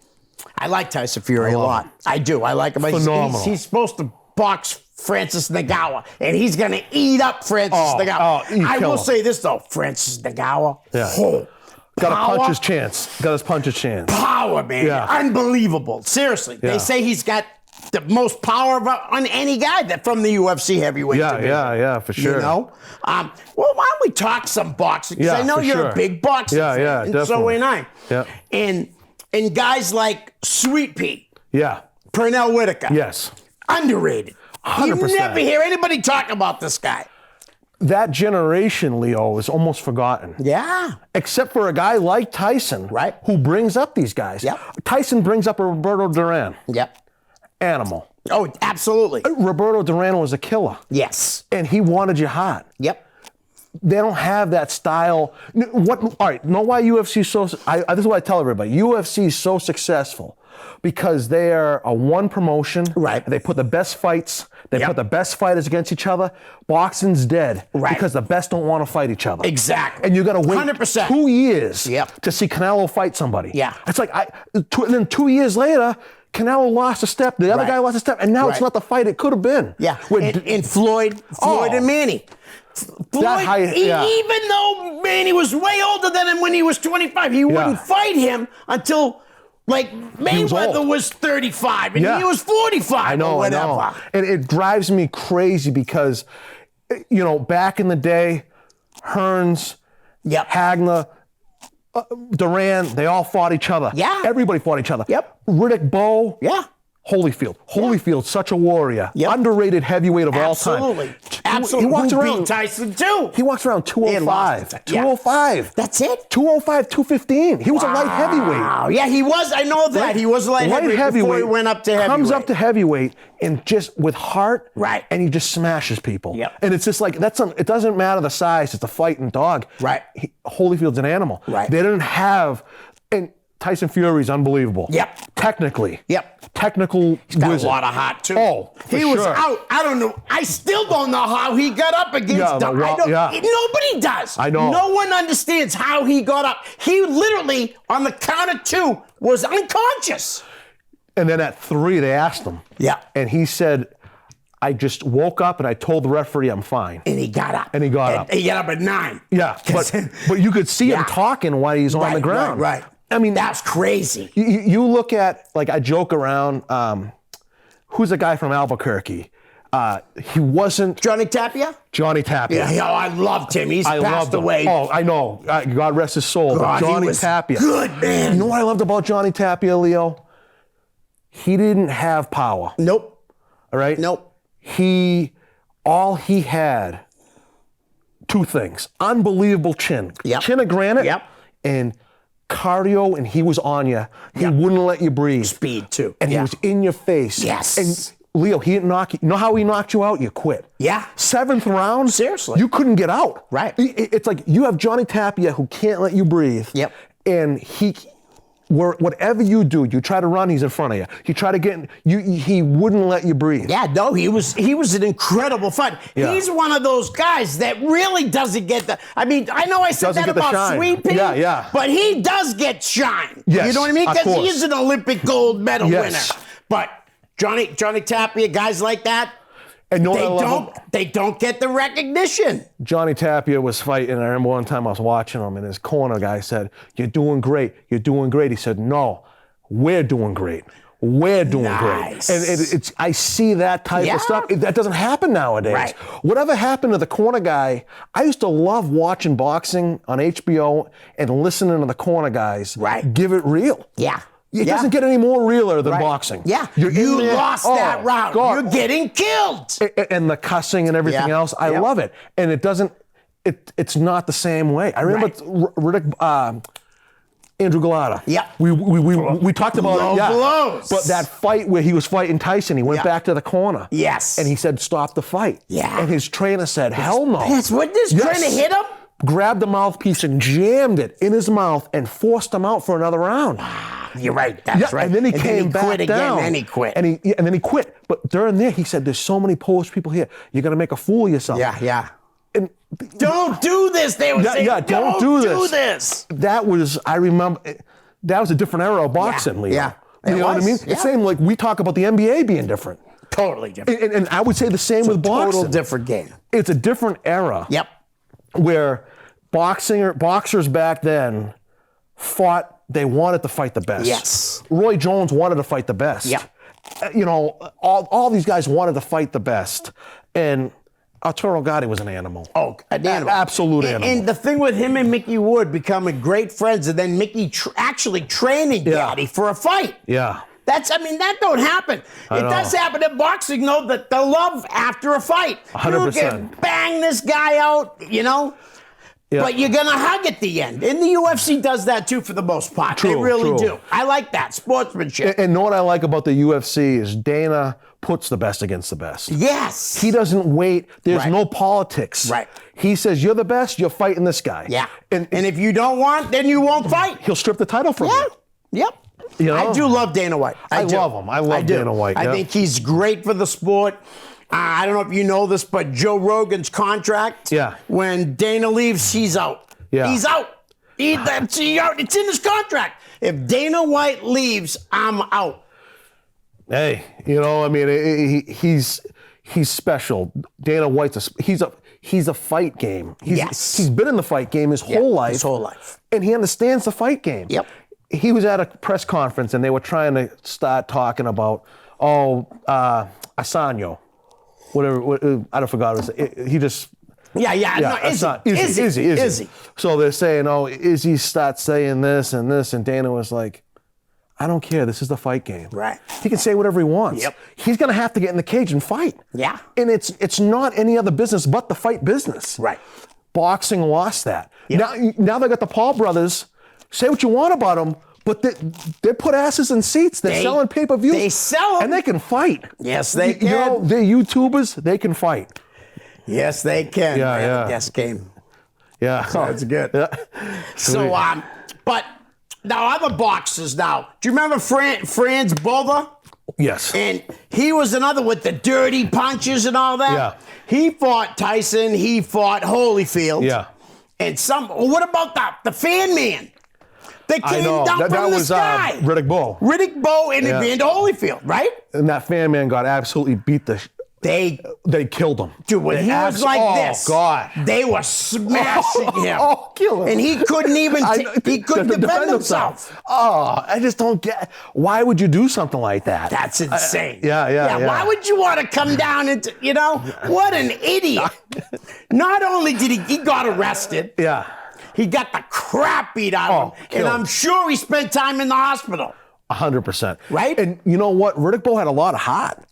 [SPEAKER 1] I like Tyson Fury a lot. I do. I like him.
[SPEAKER 2] Phenomenal.
[SPEAKER 1] He's supposed to box Francis Ngannou, and he's going to eat up Francis Ngannou. I will say this, though. Francis Ngannou,
[SPEAKER 2] got a puncher's chance. Got his puncher's chance.
[SPEAKER 1] Power, man.
[SPEAKER 2] Yeah.
[SPEAKER 1] Unbelievable. Seriously. They say he's got the most power on any guy from the UFC heavyweight division.
[SPEAKER 2] Yeah, for sure.
[SPEAKER 1] You know? Well, why don't we talk some boxing? Because I know you're a big boxing fan.
[SPEAKER 2] Yeah,
[SPEAKER 1] and
[SPEAKER 2] definitely.
[SPEAKER 1] so am I.
[SPEAKER 2] Yeah.
[SPEAKER 1] And guys like Sweet Pete.
[SPEAKER 2] Yeah.
[SPEAKER 1] Pernell Whitaker.
[SPEAKER 2] Yes.
[SPEAKER 1] Underrated.
[SPEAKER 2] 100%.
[SPEAKER 1] You never hear anybody talk about this guy.
[SPEAKER 2] That generation, Leo, is almost forgotten.
[SPEAKER 1] Yeah.
[SPEAKER 2] Except for a guy like Tyson, who brings up these guys.
[SPEAKER 1] Yep.
[SPEAKER 2] Tyson brings up a Roberto Duran.
[SPEAKER 1] Yep.
[SPEAKER 2] Animal.
[SPEAKER 1] Oh, absolutely.
[SPEAKER 2] Roberto Duran was a killer.
[SPEAKER 1] Yes.
[SPEAKER 2] And he wanted you hot.
[SPEAKER 1] Yep.
[SPEAKER 2] They don't have that style. All right, know why UFC is so... this is what I tell everybody. UFC is so successful because they are a one promotion.
[SPEAKER 1] Right.
[SPEAKER 2] They put the best fights. They put the best fighters against each other. Boxing's dead.
[SPEAKER 1] Right.
[SPEAKER 2] Because the best don't want to fight each other.
[SPEAKER 1] Exactly.
[SPEAKER 2] And you got to wait
[SPEAKER 1] 100%.
[SPEAKER 2] 2 years
[SPEAKER 1] Yep.
[SPEAKER 2] to see Canelo fight somebody.
[SPEAKER 1] Yeah.
[SPEAKER 2] It's like, and then 2 years later, Canelo lost a step. The other guy lost a step. And now it's not the fight it could have been.
[SPEAKER 1] Yeah. And Floyd and Manny. Floyd, even though Manny was way older than him when he was 25, he wouldn't fight him until like Mayweather was 35 and he was 45 or whatever.
[SPEAKER 2] I know. And it drives me crazy because, you know, back in the day, Hearns, Hagler, Duran, they all fought each other.
[SPEAKER 1] Yeah.
[SPEAKER 2] Everybody fought each other.
[SPEAKER 1] Yep.
[SPEAKER 2] Riddick Bowe.
[SPEAKER 1] Yeah.
[SPEAKER 2] Holyfield, such a warrior. Yep. Underrated heavyweight of all time.
[SPEAKER 1] Absolutely.
[SPEAKER 2] He walks around.
[SPEAKER 1] Beat Tyson too.
[SPEAKER 2] He walks around 205. 205.
[SPEAKER 1] That's it?
[SPEAKER 2] 205, 215. He was a light heavyweight.
[SPEAKER 1] Wow. Yeah, he was. I know that. He was a light heavyweight before he went up to heavyweight.
[SPEAKER 2] Comes up to heavyweight and just with heart.
[SPEAKER 1] Right.
[SPEAKER 2] And he just smashes people.
[SPEAKER 1] Yep.
[SPEAKER 2] And it's just like, it doesn't matter the size. It's a fighting dog.
[SPEAKER 1] Right.
[SPEAKER 2] Holyfield's an animal.
[SPEAKER 1] Right.
[SPEAKER 2] They didn't have, and Tyson Fury's unbelievable.
[SPEAKER 1] Yep.
[SPEAKER 2] Technically.
[SPEAKER 1] Yep.
[SPEAKER 2] Technical
[SPEAKER 1] He's got
[SPEAKER 2] wizard.
[SPEAKER 1] a lot of heart too.
[SPEAKER 2] Oh,
[SPEAKER 1] he was out. I don't know. I still don't know how he got up against them. Nobody does.
[SPEAKER 2] I know.
[SPEAKER 1] No one understands how he got up. He literally, on the count of 2, was unconscious.
[SPEAKER 2] And then at 3, they asked him.
[SPEAKER 1] Yeah.
[SPEAKER 2] And he said, I just woke up and I told the referee I'm fine.
[SPEAKER 1] And he got up.
[SPEAKER 2] He got up
[SPEAKER 1] at 9.
[SPEAKER 2] Yeah. But you could see him talking while he's on the ground.
[SPEAKER 1] Right.
[SPEAKER 2] I mean,
[SPEAKER 1] that's crazy.
[SPEAKER 2] You look at, like, I joke around, who's the guy from Albuquerque? He wasn't...
[SPEAKER 1] Johnny Tapia?
[SPEAKER 2] Johnny Tapia.
[SPEAKER 1] Yeah, I loved him. He's passed away.
[SPEAKER 2] Oh, I know. God rest his soul.
[SPEAKER 1] God,
[SPEAKER 2] but Johnny
[SPEAKER 1] he was
[SPEAKER 2] Tapia.
[SPEAKER 1] Good, man.
[SPEAKER 2] You know what I loved about Johnny Tapia, Leo? He didn't have power.
[SPEAKER 1] Nope.
[SPEAKER 2] All right?
[SPEAKER 1] Nope.
[SPEAKER 2] All he had, 2 things. Unbelievable chin.
[SPEAKER 1] Yep.
[SPEAKER 2] Chin of granite.
[SPEAKER 1] Yep.
[SPEAKER 2] And cardio, and he was on you. He wouldn't let you breathe.
[SPEAKER 1] Speed, too.
[SPEAKER 2] And he was in your face.
[SPEAKER 1] Yes.
[SPEAKER 2] And Leo, he didn't knock you. You know how he knocked you out? You quit.
[SPEAKER 1] Yeah.
[SPEAKER 2] 7th round.
[SPEAKER 1] Seriously.
[SPEAKER 2] You couldn't get out.
[SPEAKER 1] Right.
[SPEAKER 2] It's like you have Johnny Tapia who can't let you breathe.
[SPEAKER 1] Yep.
[SPEAKER 2] And whatever you do, you try to run, he's in front of you. You try to get, he wouldn't let you breathe.
[SPEAKER 1] Yeah, no, he was an incredible fighter.
[SPEAKER 2] Yeah.
[SPEAKER 1] He's one of those guys that really doesn't get the, I mean, I know I said that about Sweet Pea, but he does get shine.
[SPEAKER 2] Yes,
[SPEAKER 1] you know what I mean? Because he is an Olympic gold medal winner. But Johnny Tapia, guys like that,
[SPEAKER 2] and
[SPEAKER 1] they don't get the recognition.
[SPEAKER 2] Johnny Tapia was fighting, and I remember one time I was watching him, and his corner guy said, "You're doing great. You're doing great." He said, "No, we're doing great. we're doing
[SPEAKER 1] Nice.
[SPEAKER 2] great. And it's I see that type of stuff. That doesn't happen nowadays.
[SPEAKER 1] Right.
[SPEAKER 2] Whatever happened to the corner guy, I used to love watching boxing on HBO and listening to the corner guys give it real.
[SPEAKER 1] Yeah.
[SPEAKER 2] It doesn't get any more realer than boxing.
[SPEAKER 1] Yeah.
[SPEAKER 2] You
[SPEAKER 1] lost that round. God. You're getting killed.
[SPEAKER 2] And the cussing and everything else, I love it. And it doesn't, it's not the same way. I remember Andrew Galata.
[SPEAKER 1] Yeah.
[SPEAKER 2] We talked about it.
[SPEAKER 1] Blows.
[SPEAKER 2] But that fight where he was fighting Tyson, he went back to the corner.
[SPEAKER 1] Yes.
[SPEAKER 2] And he said, stop the fight.
[SPEAKER 1] Yeah.
[SPEAKER 2] And his trainer said, hell no.
[SPEAKER 1] Yes, what this trainer hit him?
[SPEAKER 2] Grabbed the mouthpiece and jammed it in his mouth and forced him out for another round.
[SPEAKER 1] You're right. That's right.
[SPEAKER 2] And then he came back
[SPEAKER 1] quit
[SPEAKER 2] down.
[SPEAKER 1] Again, and he quit.
[SPEAKER 2] And then he quit. But during there, he said, there's so many Polish people here. You're going to make a fool of yourself.
[SPEAKER 1] Yeah.
[SPEAKER 2] And
[SPEAKER 1] don't do this. They were saying, don't do this.
[SPEAKER 2] That was, I remember, that was a different era of boxing, Leo.
[SPEAKER 1] Yeah.
[SPEAKER 2] You know what I mean? It's same like we talk about the NBA being different.
[SPEAKER 1] Totally different.
[SPEAKER 2] And I would say the same with boxing.
[SPEAKER 1] Total different game.
[SPEAKER 2] It's a different era.
[SPEAKER 1] Yep.
[SPEAKER 2] Where boxers back then fought, they wanted to fight the best.
[SPEAKER 1] Yes.
[SPEAKER 2] Roy Jones wanted to fight the best.
[SPEAKER 1] Yeah.
[SPEAKER 2] You know, all these guys wanted to fight the best. And Arturo Gatti was an animal.
[SPEAKER 1] Oh, an animal.
[SPEAKER 2] Absolute animal.
[SPEAKER 1] And the thing with him and Mickey Wood becoming great friends, and then Mickey actually training Gatti for a fight.
[SPEAKER 2] Yeah.
[SPEAKER 1] That don't happen. It does happen in boxing, though, that the love after a fight.
[SPEAKER 2] 100%.
[SPEAKER 1] You can bang this guy out, you know? Yeah. But you're going to hug at the end. And the UFC does that, too, for the most part. They really do. I like that, sportsmanship.
[SPEAKER 2] And know what I like about the UFC is Dana puts the best against the best.
[SPEAKER 1] Yes.
[SPEAKER 2] He doesn't wait. There's no politics.
[SPEAKER 1] Right.
[SPEAKER 2] He says, you're the best, you're fighting this guy.
[SPEAKER 1] Yeah. And if you don't want, then you won't fight.
[SPEAKER 2] He'll strip the title from you.
[SPEAKER 1] Yep.
[SPEAKER 2] You know?
[SPEAKER 1] I do love Dana White.
[SPEAKER 2] I love him. I love Dana White.
[SPEAKER 1] I think he's great for the sport. I don't know if you know this, but Joe Rogan's contract, when Dana leaves, he's out.
[SPEAKER 2] Yeah.
[SPEAKER 1] He's out. It's in his contract. If Dana White leaves, I'm out.
[SPEAKER 2] Hey, you know, I mean, he's special. Dana White's he's a fight game. He's been in the fight game his whole life.
[SPEAKER 1] His whole life.
[SPEAKER 2] And he understands the fight game.
[SPEAKER 1] Yep.
[SPEAKER 2] He was at a press conference and they were trying to start talking about, Assange. Whatever, I don't forgot. He just... Izzy. So they're saying, Izzy starts saying this, and Dana was like, I don't care. This is the fight game.
[SPEAKER 1] Right.
[SPEAKER 2] He can say whatever he wants.
[SPEAKER 1] Yep.
[SPEAKER 2] He's going to have to get in the cage and fight.
[SPEAKER 1] Yeah.
[SPEAKER 2] And it's not any other business but the fight business.
[SPEAKER 1] Right.
[SPEAKER 2] Boxing lost that.
[SPEAKER 1] Yep.
[SPEAKER 2] Now they got the Paul brothers. Say what you want about them, but they put asses in seats. They're selling pay-per-views.
[SPEAKER 1] They sell them.
[SPEAKER 2] And they can fight.
[SPEAKER 1] Yes, they can.
[SPEAKER 2] You know, they're YouTubers. They can fight.
[SPEAKER 1] Yes, they can.
[SPEAKER 2] Yeah.
[SPEAKER 1] Guest game.
[SPEAKER 2] Yeah.
[SPEAKER 1] That's good.
[SPEAKER 2] Yeah.
[SPEAKER 1] So, but now other boxers now. Do you remember Franz Botha?
[SPEAKER 2] Yes.
[SPEAKER 1] And he was another with the dirty punches and all that.
[SPEAKER 2] Yeah.
[SPEAKER 1] He fought Tyson. He fought Holyfield.
[SPEAKER 2] Yeah.
[SPEAKER 1] And what about the fan man? That came down from
[SPEAKER 2] that
[SPEAKER 1] the
[SPEAKER 2] was
[SPEAKER 1] sky.
[SPEAKER 2] Riddick Bowe.
[SPEAKER 1] Riddick Bowe and Evander Holyfield, right?
[SPEAKER 2] And that fan man got absolutely beat They killed him.
[SPEAKER 1] Dude, when he was like this,
[SPEAKER 2] God.
[SPEAKER 1] they were smashing him.
[SPEAKER 2] Kill him.
[SPEAKER 1] And he couldn't even he couldn't defend himself.
[SPEAKER 2] I just don't get, why would you do something like that?
[SPEAKER 1] That's insane.
[SPEAKER 2] Yeah.
[SPEAKER 1] Why would you want to come down and, what an idiot. Not only did he got arrested.
[SPEAKER 2] Yeah.
[SPEAKER 1] He got the crap beat out of him. And I'm sure he spent time in the hospital.
[SPEAKER 2] 100%.
[SPEAKER 1] Right?
[SPEAKER 2] And you know what? Riddick Bowe had a lot of heart.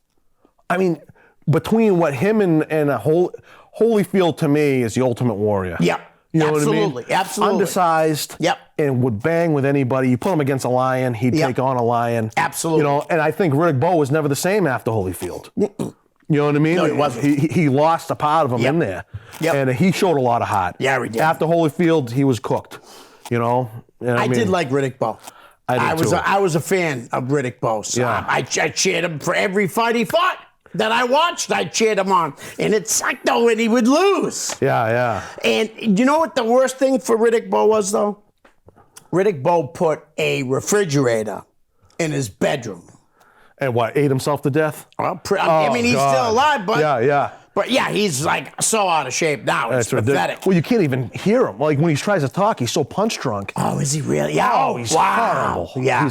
[SPEAKER 2] I mean, between what him and Holyfield to me is the ultimate warrior.
[SPEAKER 1] Yep.
[SPEAKER 2] You know
[SPEAKER 1] Absolutely.
[SPEAKER 2] what I mean?
[SPEAKER 1] Absolutely.
[SPEAKER 2] Undersized.
[SPEAKER 1] Yep.
[SPEAKER 2] And would bang with anybody. You put him against a lion, he'd take on a lion.
[SPEAKER 1] Absolutely.
[SPEAKER 2] You know, and I think Riddick Bowe was never the same after Holyfield. You know what I mean?
[SPEAKER 1] No, he wasn't.
[SPEAKER 2] He lost a part of him in there.
[SPEAKER 1] Yep.
[SPEAKER 2] And he showed a lot of heart.
[SPEAKER 1] Yeah, he did.
[SPEAKER 2] After Holyfield, he was cooked. You know?
[SPEAKER 1] I did like Riddick Bowe.
[SPEAKER 2] I
[SPEAKER 1] was a fan of Riddick Bowe. So I cheered him for every fight he fought that I watched. I cheered him on. And it sucked, though, when he would lose.
[SPEAKER 2] Yeah.
[SPEAKER 1] And you know what the worst thing for Riddick Bowe was, though? Riddick Bowe put a refrigerator in his bedroom.
[SPEAKER 2] And what, ate himself to death?
[SPEAKER 1] I mean, he's still alive, but...
[SPEAKER 2] Yeah.
[SPEAKER 1] But yeah, he's like so out of shape now. It's pathetic.
[SPEAKER 2] Well, you can't even hear him. Like when he tries to talk, he's so punch drunk.
[SPEAKER 1] Oh, is he really? Yeah.
[SPEAKER 2] Oh, he's horrible.
[SPEAKER 1] Yeah.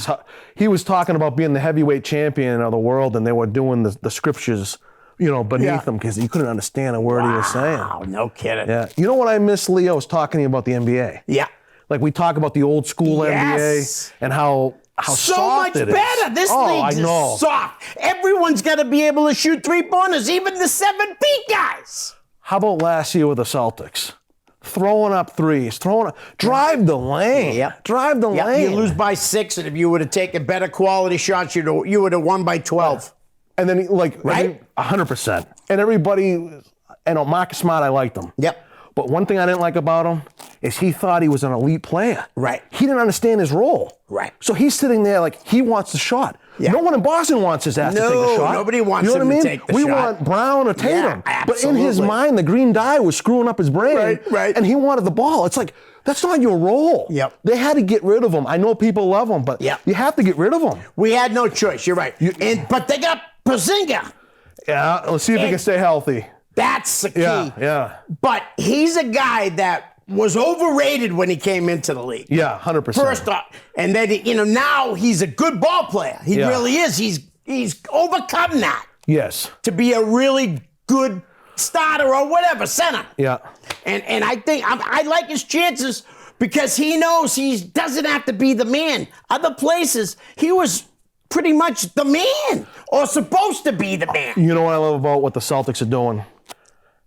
[SPEAKER 2] He was talking about being the heavyweight champion of the world, and they were doing the scriptures, beneath him because he couldn't understand a word he was saying.
[SPEAKER 1] Wow, no kidding.
[SPEAKER 2] Yeah. You know what I miss, Leo, is talking to you about the NBA.
[SPEAKER 1] Yeah.
[SPEAKER 2] Like we talk about the old school NBA and how
[SPEAKER 1] so
[SPEAKER 2] soft
[SPEAKER 1] much
[SPEAKER 2] it is.
[SPEAKER 1] better. This league is soft. Everyone's got to be able to shoot 3-pointers, even the 7-feet guys.
[SPEAKER 2] How about last year with the Celtics? Throwing up threes, drive the lane.
[SPEAKER 1] Yep.
[SPEAKER 2] Drive the lane.
[SPEAKER 1] You lose by 6, and if you would have taken better quality shots, you would have won by 12.
[SPEAKER 2] And then,
[SPEAKER 1] right?
[SPEAKER 2] 100%. And everybody, Marcus Smart, I liked him.
[SPEAKER 1] Yep.
[SPEAKER 2] But one thing I didn't like about him is he thought he was an elite player.
[SPEAKER 1] Right.
[SPEAKER 2] He didn't understand his role.
[SPEAKER 1] Right.
[SPEAKER 2] So he's sitting there like he wants the shot. Yeah. No one in Boston wants his ass to take a shot.
[SPEAKER 1] Nobody wants him to take the shot.
[SPEAKER 2] We want Brown or Tatum.
[SPEAKER 1] Yeah,
[SPEAKER 2] but in his mind, the green dye was screwing up his brain.
[SPEAKER 1] Right.
[SPEAKER 2] And he wanted the ball. It's like, that's not your role.
[SPEAKER 1] Yep.
[SPEAKER 2] They had to get rid of him. I know people love him, but you have to get rid of him.
[SPEAKER 1] We had no choice. You're right. But they got Porzingis.
[SPEAKER 2] Yeah, let's see if he can stay healthy.
[SPEAKER 1] That's the key.
[SPEAKER 2] Yeah.
[SPEAKER 1] But he's a guy that was overrated when he came into the league.
[SPEAKER 2] Yeah, 100%.
[SPEAKER 1] First off, and then now he's a good ball player. He really is. He's overcome that.
[SPEAKER 2] Yes.
[SPEAKER 1] To be a really good starter or whatever, center.
[SPEAKER 2] Yeah.
[SPEAKER 1] And I think I like his chances because he knows he doesn't have to be the man. Other places, he was pretty much the man or supposed to be the man.
[SPEAKER 2] You know what I love about what the Celtics are doing?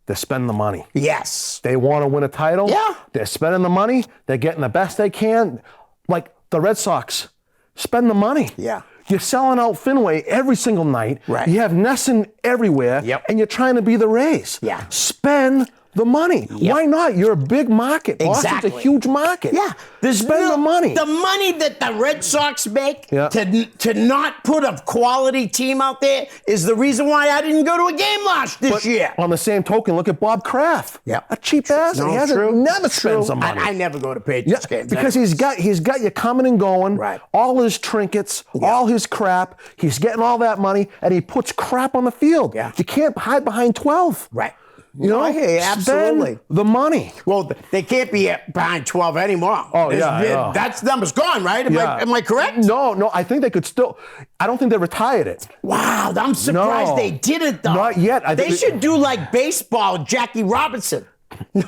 [SPEAKER 2] They're spending the money.
[SPEAKER 1] Yes.
[SPEAKER 2] They want to win a title.
[SPEAKER 1] Yeah.
[SPEAKER 2] They're spending the money. They're getting the best they can. Like the Red Sox, spend the money.
[SPEAKER 1] Yeah.
[SPEAKER 2] You're selling out Fenway every single night.
[SPEAKER 1] Right.
[SPEAKER 2] You have Nesson everywhere.
[SPEAKER 1] Yep.
[SPEAKER 2] And you're trying to be the Rays.
[SPEAKER 1] Yeah.
[SPEAKER 2] Spend the money.
[SPEAKER 1] Yep.
[SPEAKER 2] Why not? You're a big market.
[SPEAKER 1] Exactly.
[SPEAKER 2] Boston's a huge market.
[SPEAKER 1] Yeah.
[SPEAKER 2] Spend the money.
[SPEAKER 1] The money that the Red Sox make to not put a quality team out there is the reason why I didn't go to a game this year.
[SPEAKER 2] On the same token, look at Bob Kraft.
[SPEAKER 1] Yeah.
[SPEAKER 2] A cheap ass.
[SPEAKER 1] No,
[SPEAKER 2] he never spends the money.
[SPEAKER 1] I never go to Patriots games.
[SPEAKER 2] Because he's got you coming and going.
[SPEAKER 1] Right.
[SPEAKER 2] All his trinkets, all his crap. He's getting all that money, and he puts crap on the field.
[SPEAKER 1] Yeah.
[SPEAKER 2] You can't hide behind 12.
[SPEAKER 1] Right.
[SPEAKER 2] You know,
[SPEAKER 1] I hear you, absolutely.
[SPEAKER 2] Spend the money.
[SPEAKER 1] Well, they can't be behind 12 anymore.
[SPEAKER 2] Oh, yeah.
[SPEAKER 1] That number's gone, right? Am I correct?
[SPEAKER 2] No. I think they could still. I don't think they retired it.
[SPEAKER 1] Wow, I'm surprised they didn't, though.
[SPEAKER 2] Not yet.
[SPEAKER 1] They should do like baseball, Jackie Robinson. Hey,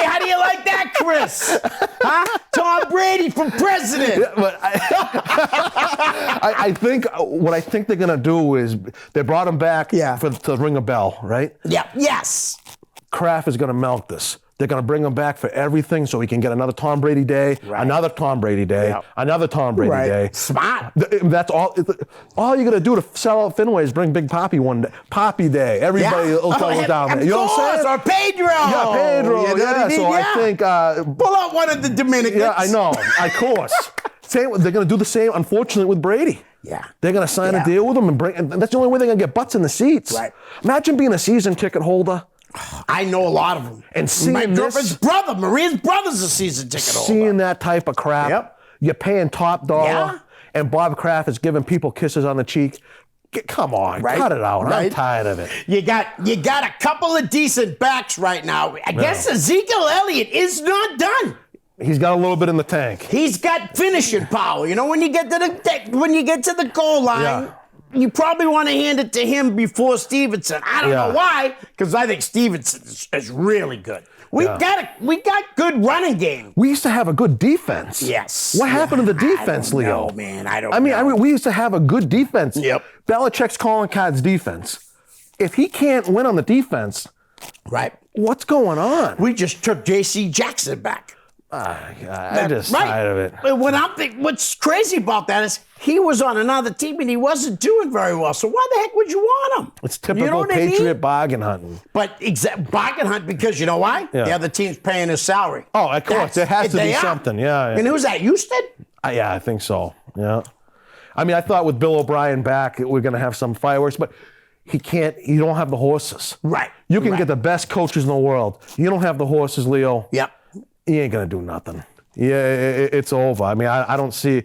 [SPEAKER 1] how do you like that, Chris? Huh? Tom Brady for president.
[SPEAKER 2] Yeah, but I think what I think they're gonna do is they brought him back to ring a bell, right?
[SPEAKER 1] Yeah. Yes.
[SPEAKER 2] Kraft is gonna milk this. They're going to bring him back for everything so he can get another Tom Brady day, another Tom Brady day, another Tom Brady day.
[SPEAKER 1] Smart.
[SPEAKER 2] That's all. All you're going to do to sell out Fenway is bring Big Papi one day. Papi Day. Everybody will go down there. You know what I'm saying?
[SPEAKER 1] Or Pedro.
[SPEAKER 2] Yeah, Pedro.
[SPEAKER 1] You know what I mean?
[SPEAKER 2] So I think...
[SPEAKER 1] pull out one of the Dominicans.
[SPEAKER 2] Yeah, I know. Of course. They're going to do the same, unfortunately, with Brady.
[SPEAKER 1] Yeah.
[SPEAKER 2] They're going to sign a deal with him and that's the only way they're going to get butts in the seats.
[SPEAKER 1] Right.
[SPEAKER 2] Imagine being a season ticket holder.
[SPEAKER 1] I know a lot of them.
[SPEAKER 2] And seeing
[SPEAKER 1] my girlfriend's brother, Maria's brother's a season ticket holder.
[SPEAKER 2] Seeing that type of crap, you're paying top dollar, and Bob Kraft is giving people kisses on the cheek. Come on, cut it out. I'm tired of it.
[SPEAKER 1] You got a couple of decent backs right now. I guess Ezekiel Elliott is not done.
[SPEAKER 2] He's got a little bit in the tank.
[SPEAKER 1] He's got finishing power. You know, when you get to the goal line. You probably want to hand it to him before Stevenson. I don't know why, because I think Stevenson is really good. We got good running game.
[SPEAKER 2] We used to have a good defense.
[SPEAKER 1] Yes.
[SPEAKER 2] What happened to the defense, Leo?
[SPEAKER 1] No, man, I don't know.
[SPEAKER 2] I mean, we used to have a good defense.
[SPEAKER 1] Yep.
[SPEAKER 2] Belichick's calling cards defense. If he can't win on the defense, what's going on?
[SPEAKER 1] We just took J.C. Jackson back.
[SPEAKER 2] I'm just tired of it.
[SPEAKER 1] But what's crazy about that is he was on another team and he wasn't doing very well. So why the heck would you want him?
[SPEAKER 2] It's typical Patriot bargain hunting.
[SPEAKER 1] But bargain hunt because you know why? The other team's paying his salary.
[SPEAKER 2] Oh, of course. There has to be something. Yeah.
[SPEAKER 1] And who's that? Houston?
[SPEAKER 2] Yeah, I think so. Yeah. I mean, I thought with Bill O'Brien back, we're going to have some fireworks, but you don't have the horses.
[SPEAKER 1] Right.
[SPEAKER 2] You can get the best coaches in the world. You don't have the horses, Leo.
[SPEAKER 1] Yep.
[SPEAKER 2] He ain't going to do nothing. Yeah, it's over. I mean, I don't see.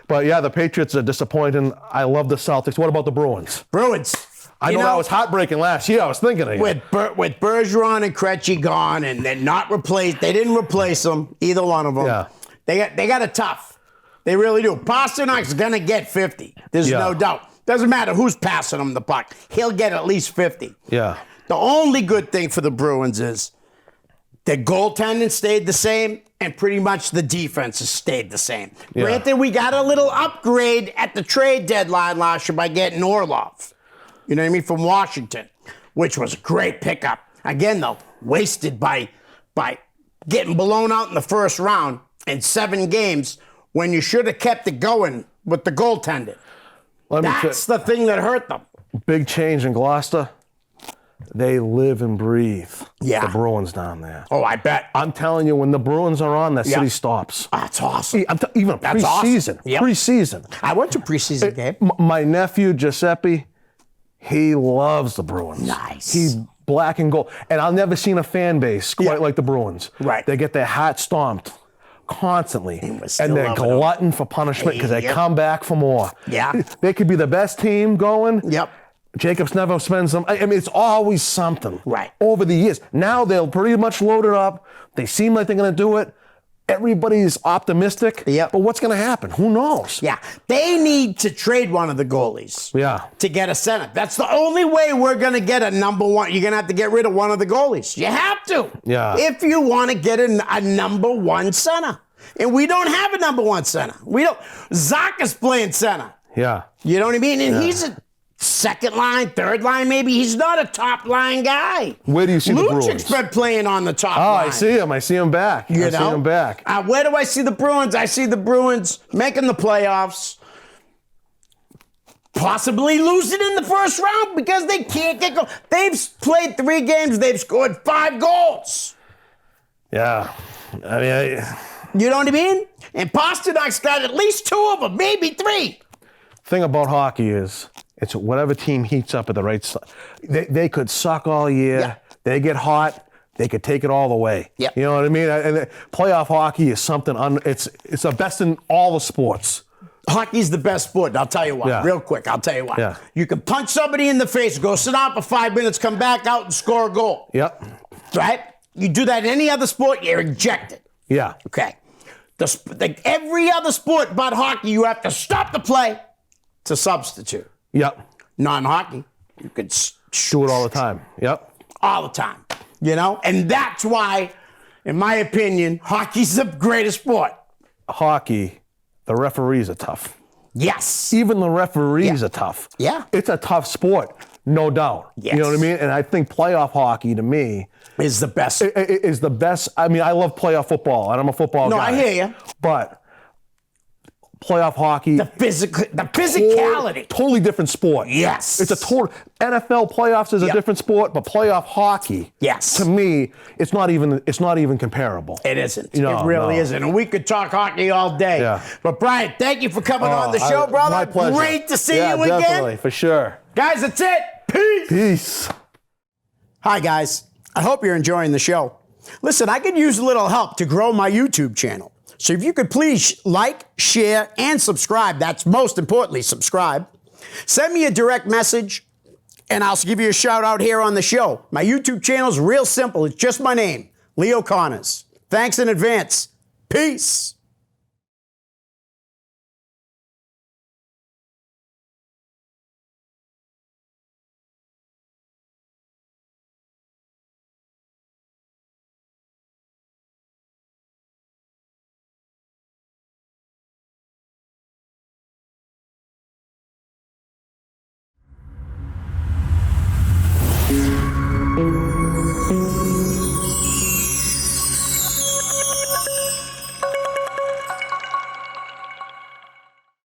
[SPEAKER 2] But, yeah, the Patriots are disappointing. I love the Celtics. What about the Bruins? I know that was heartbreaking last year. I was thinking of it.
[SPEAKER 1] With Bergeron and Krejci gone, and they're not replaced. They didn't replace them, either one of them.
[SPEAKER 2] Yeah.
[SPEAKER 1] They got it tough. They really do. Pasternak's gonna get 50. There's no doubt. Doesn't matter who's passing him the puck. He'll get at least 50.
[SPEAKER 2] Yeah.
[SPEAKER 1] The only good thing for the Bruins is the goaltending stayed the same, and pretty much the defense has stayed the same.
[SPEAKER 2] Yeah.
[SPEAKER 1] Granted, we got a little upgrade at the trade deadline last year by getting Orlov. You know what I mean? From Washington, which was a great pickup. Again, though, wasted by getting blown out in the first round in 7 games when you should have kept it going with the goaltending. That's the thing that hurt them.
[SPEAKER 2] Big change in Gloucester. They live and breathe.
[SPEAKER 1] Yeah.
[SPEAKER 2] The Bruins down there.
[SPEAKER 1] Oh, I bet.
[SPEAKER 2] I'm telling you, when the Bruins are on, that city stops.
[SPEAKER 1] That's awesome.
[SPEAKER 2] Even
[SPEAKER 1] That's
[SPEAKER 2] preseason.
[SPEAKER 1] Awesome. Yep.
[SPEAKER 2] Preseason.
[SPEAKER 1] I went to preseason game.
[SPEAKER 2] My nephew, Giuseppe, he loves the Bruins.
[SPEAKER 1] Nice.
[SPEAKER 2] He's black and gold. And I've never seen a fan base quite like the Bruins.
[SPEAKER 1] Right.
[SPEAKER 2] They get their hat stomped constantly. And they're glutton for punishment because they come back for more.
[SPEAKER 1] Yeah.
[SPEAKER 2] They could be the best team going.
[SPEAKER 1] Yep.
[SPEAKER 2] Jacobs never spends them. I mean, it's always something.
[SPEAKER 1] Right.
[SPEAKER 2] Over the years. Now they're pretty much loaded up. They seem like they're going to do it. Everybody's optimistic.
[SPEAKER 1] Yep.
[SPEAKER 2] But what's going to happen? Who knows?
[SPEAKER 1] Yeah. They need to trade one of the goalies.
[SPEAKER 2] Yeah.
[SPEAKER 1] To get a center. That's the only way we're going to get a number one. You're going to have to get rid of one of the goalies. You have to.
[SPEAKER 2] Yeah.
[SPEAKER 1] If you want to get a number one center. And we don't have a number one center. We don't. Zach is playing center.
[SPEAKER 2] Yeah.
[SPEAKER 1] You know what I mean? And he's a second line, third line, maybe. He's not a top line guy.
[SPEAKER 2] Where do you see the Bruins?
[SPEAKER 1] Lucic's been playing on the top line.
[SPEAKER 2] I see him. I see him back.
[SPEAKER 1] You know?
[SPEAKER 2] I see him back.
[SPEAKER 1] Where do I see the Bruins? I see the Bruins making the playoffs. Possibly losing in the first round because they can't get goals. They've played 3 games. They've scored 5 goals.
[SPEAKER 2] Yeah. I mean,
[SPEAKER 1] you know what I mean? And Pasternak's got at least 2 of them, maybe 3.
[SPEAKER 2] Thing about hockey is it's whatever team heats up at the right side. They could suck all year.
[SPEAKER 1] Yeah.
[SPEAKER 2] They get hot. They could take it all the way.
[SPEAKER 1] Yep.
[SPEAKER 2] You know what I mean? And playoff hockey is something. It's the best in all the sports.
[SPEAKER 1] Hockey's the best sport. And I'll tell you what.
[SPEAKER 2] Yeah.
[SPEAKER 1] Real quick, I'll tell you what.
[SPEAKER 2] Yeah.
[SPEAKER 1] You can punch somebody in the face, go sit down for 5 minutes, come back out and score a goal.
[SPEAKER 2] Yep.
[SPEAKER 1] Right? You do that in any other sport, you're ejected.
[SPEAKER 2] Yeah.
[SPEAKER 1] Okay. Every other sport but hockey, you have to stop the play to substitute.
[SPEAKER 2] Yep.
[SPEAKER 1] Non-hockey, you could
[SPEAKER 2] do it all the time. Yep.
[SPEAKER 1] All the time. You know? And that's why, in my opinion, hockey's the greatest sport.
[SPEAKER 2] Hockey, the referees are tough.
[SPEAKER 1] Yes.
[SPEAKER 2] Even the referees are tough.
[SPEAKER 1] Yeah.
[SPEAKER 2] It's a tough sport, no doubt.
[SPEAKER 1] Yes.
[SPEAKER 2] You know what I mean? And I think playoff hockey, to me,
[SPEAKER 1] is the best.
[SPEAKER 2] Is the best. I mean, I love playoff football, and I'm a football guy.
[SPEAKER 1] No, I hear you.
[SPEAKER 2] But playoff hockey,
[SPEAKER 1] the physicality,
[SPEAKER 2] totally different sport.
[SPEAKER 1] Yes,
[SPEAKER 2] it's a total. NFL playoffs is a different sport, but playoff hockey,
[SPEAKER 1] yes,
[SPEAKER 2] to me, it's not even comparable.
[SPEAKER 1] It isn't. It really isn't. And we could talk hockey all day. Yeah. But Brian, thank you for coming on the show, brother.
[SPEAKER 2] My pleasure.
[SPEAKER 1] Great to see you again.
[SPEAKER 2] Definitely, for sure.
[SPEAKER 1] Guys, that's it. Peace.
[SPEAKER 2] Peace.
[SPEAKER 1] Hi, guys. I hope you're enjoying the show. Listen, I could use a little help to grow my YouTube channel. So if you could please like, share, and subscribe. That's most importantly, subscribe. Send me a direct message, and I'll give you a shout out here on the show. My YouTube channel is real simple. It's just my name, Leo Connors. Thanks in advance. Peace.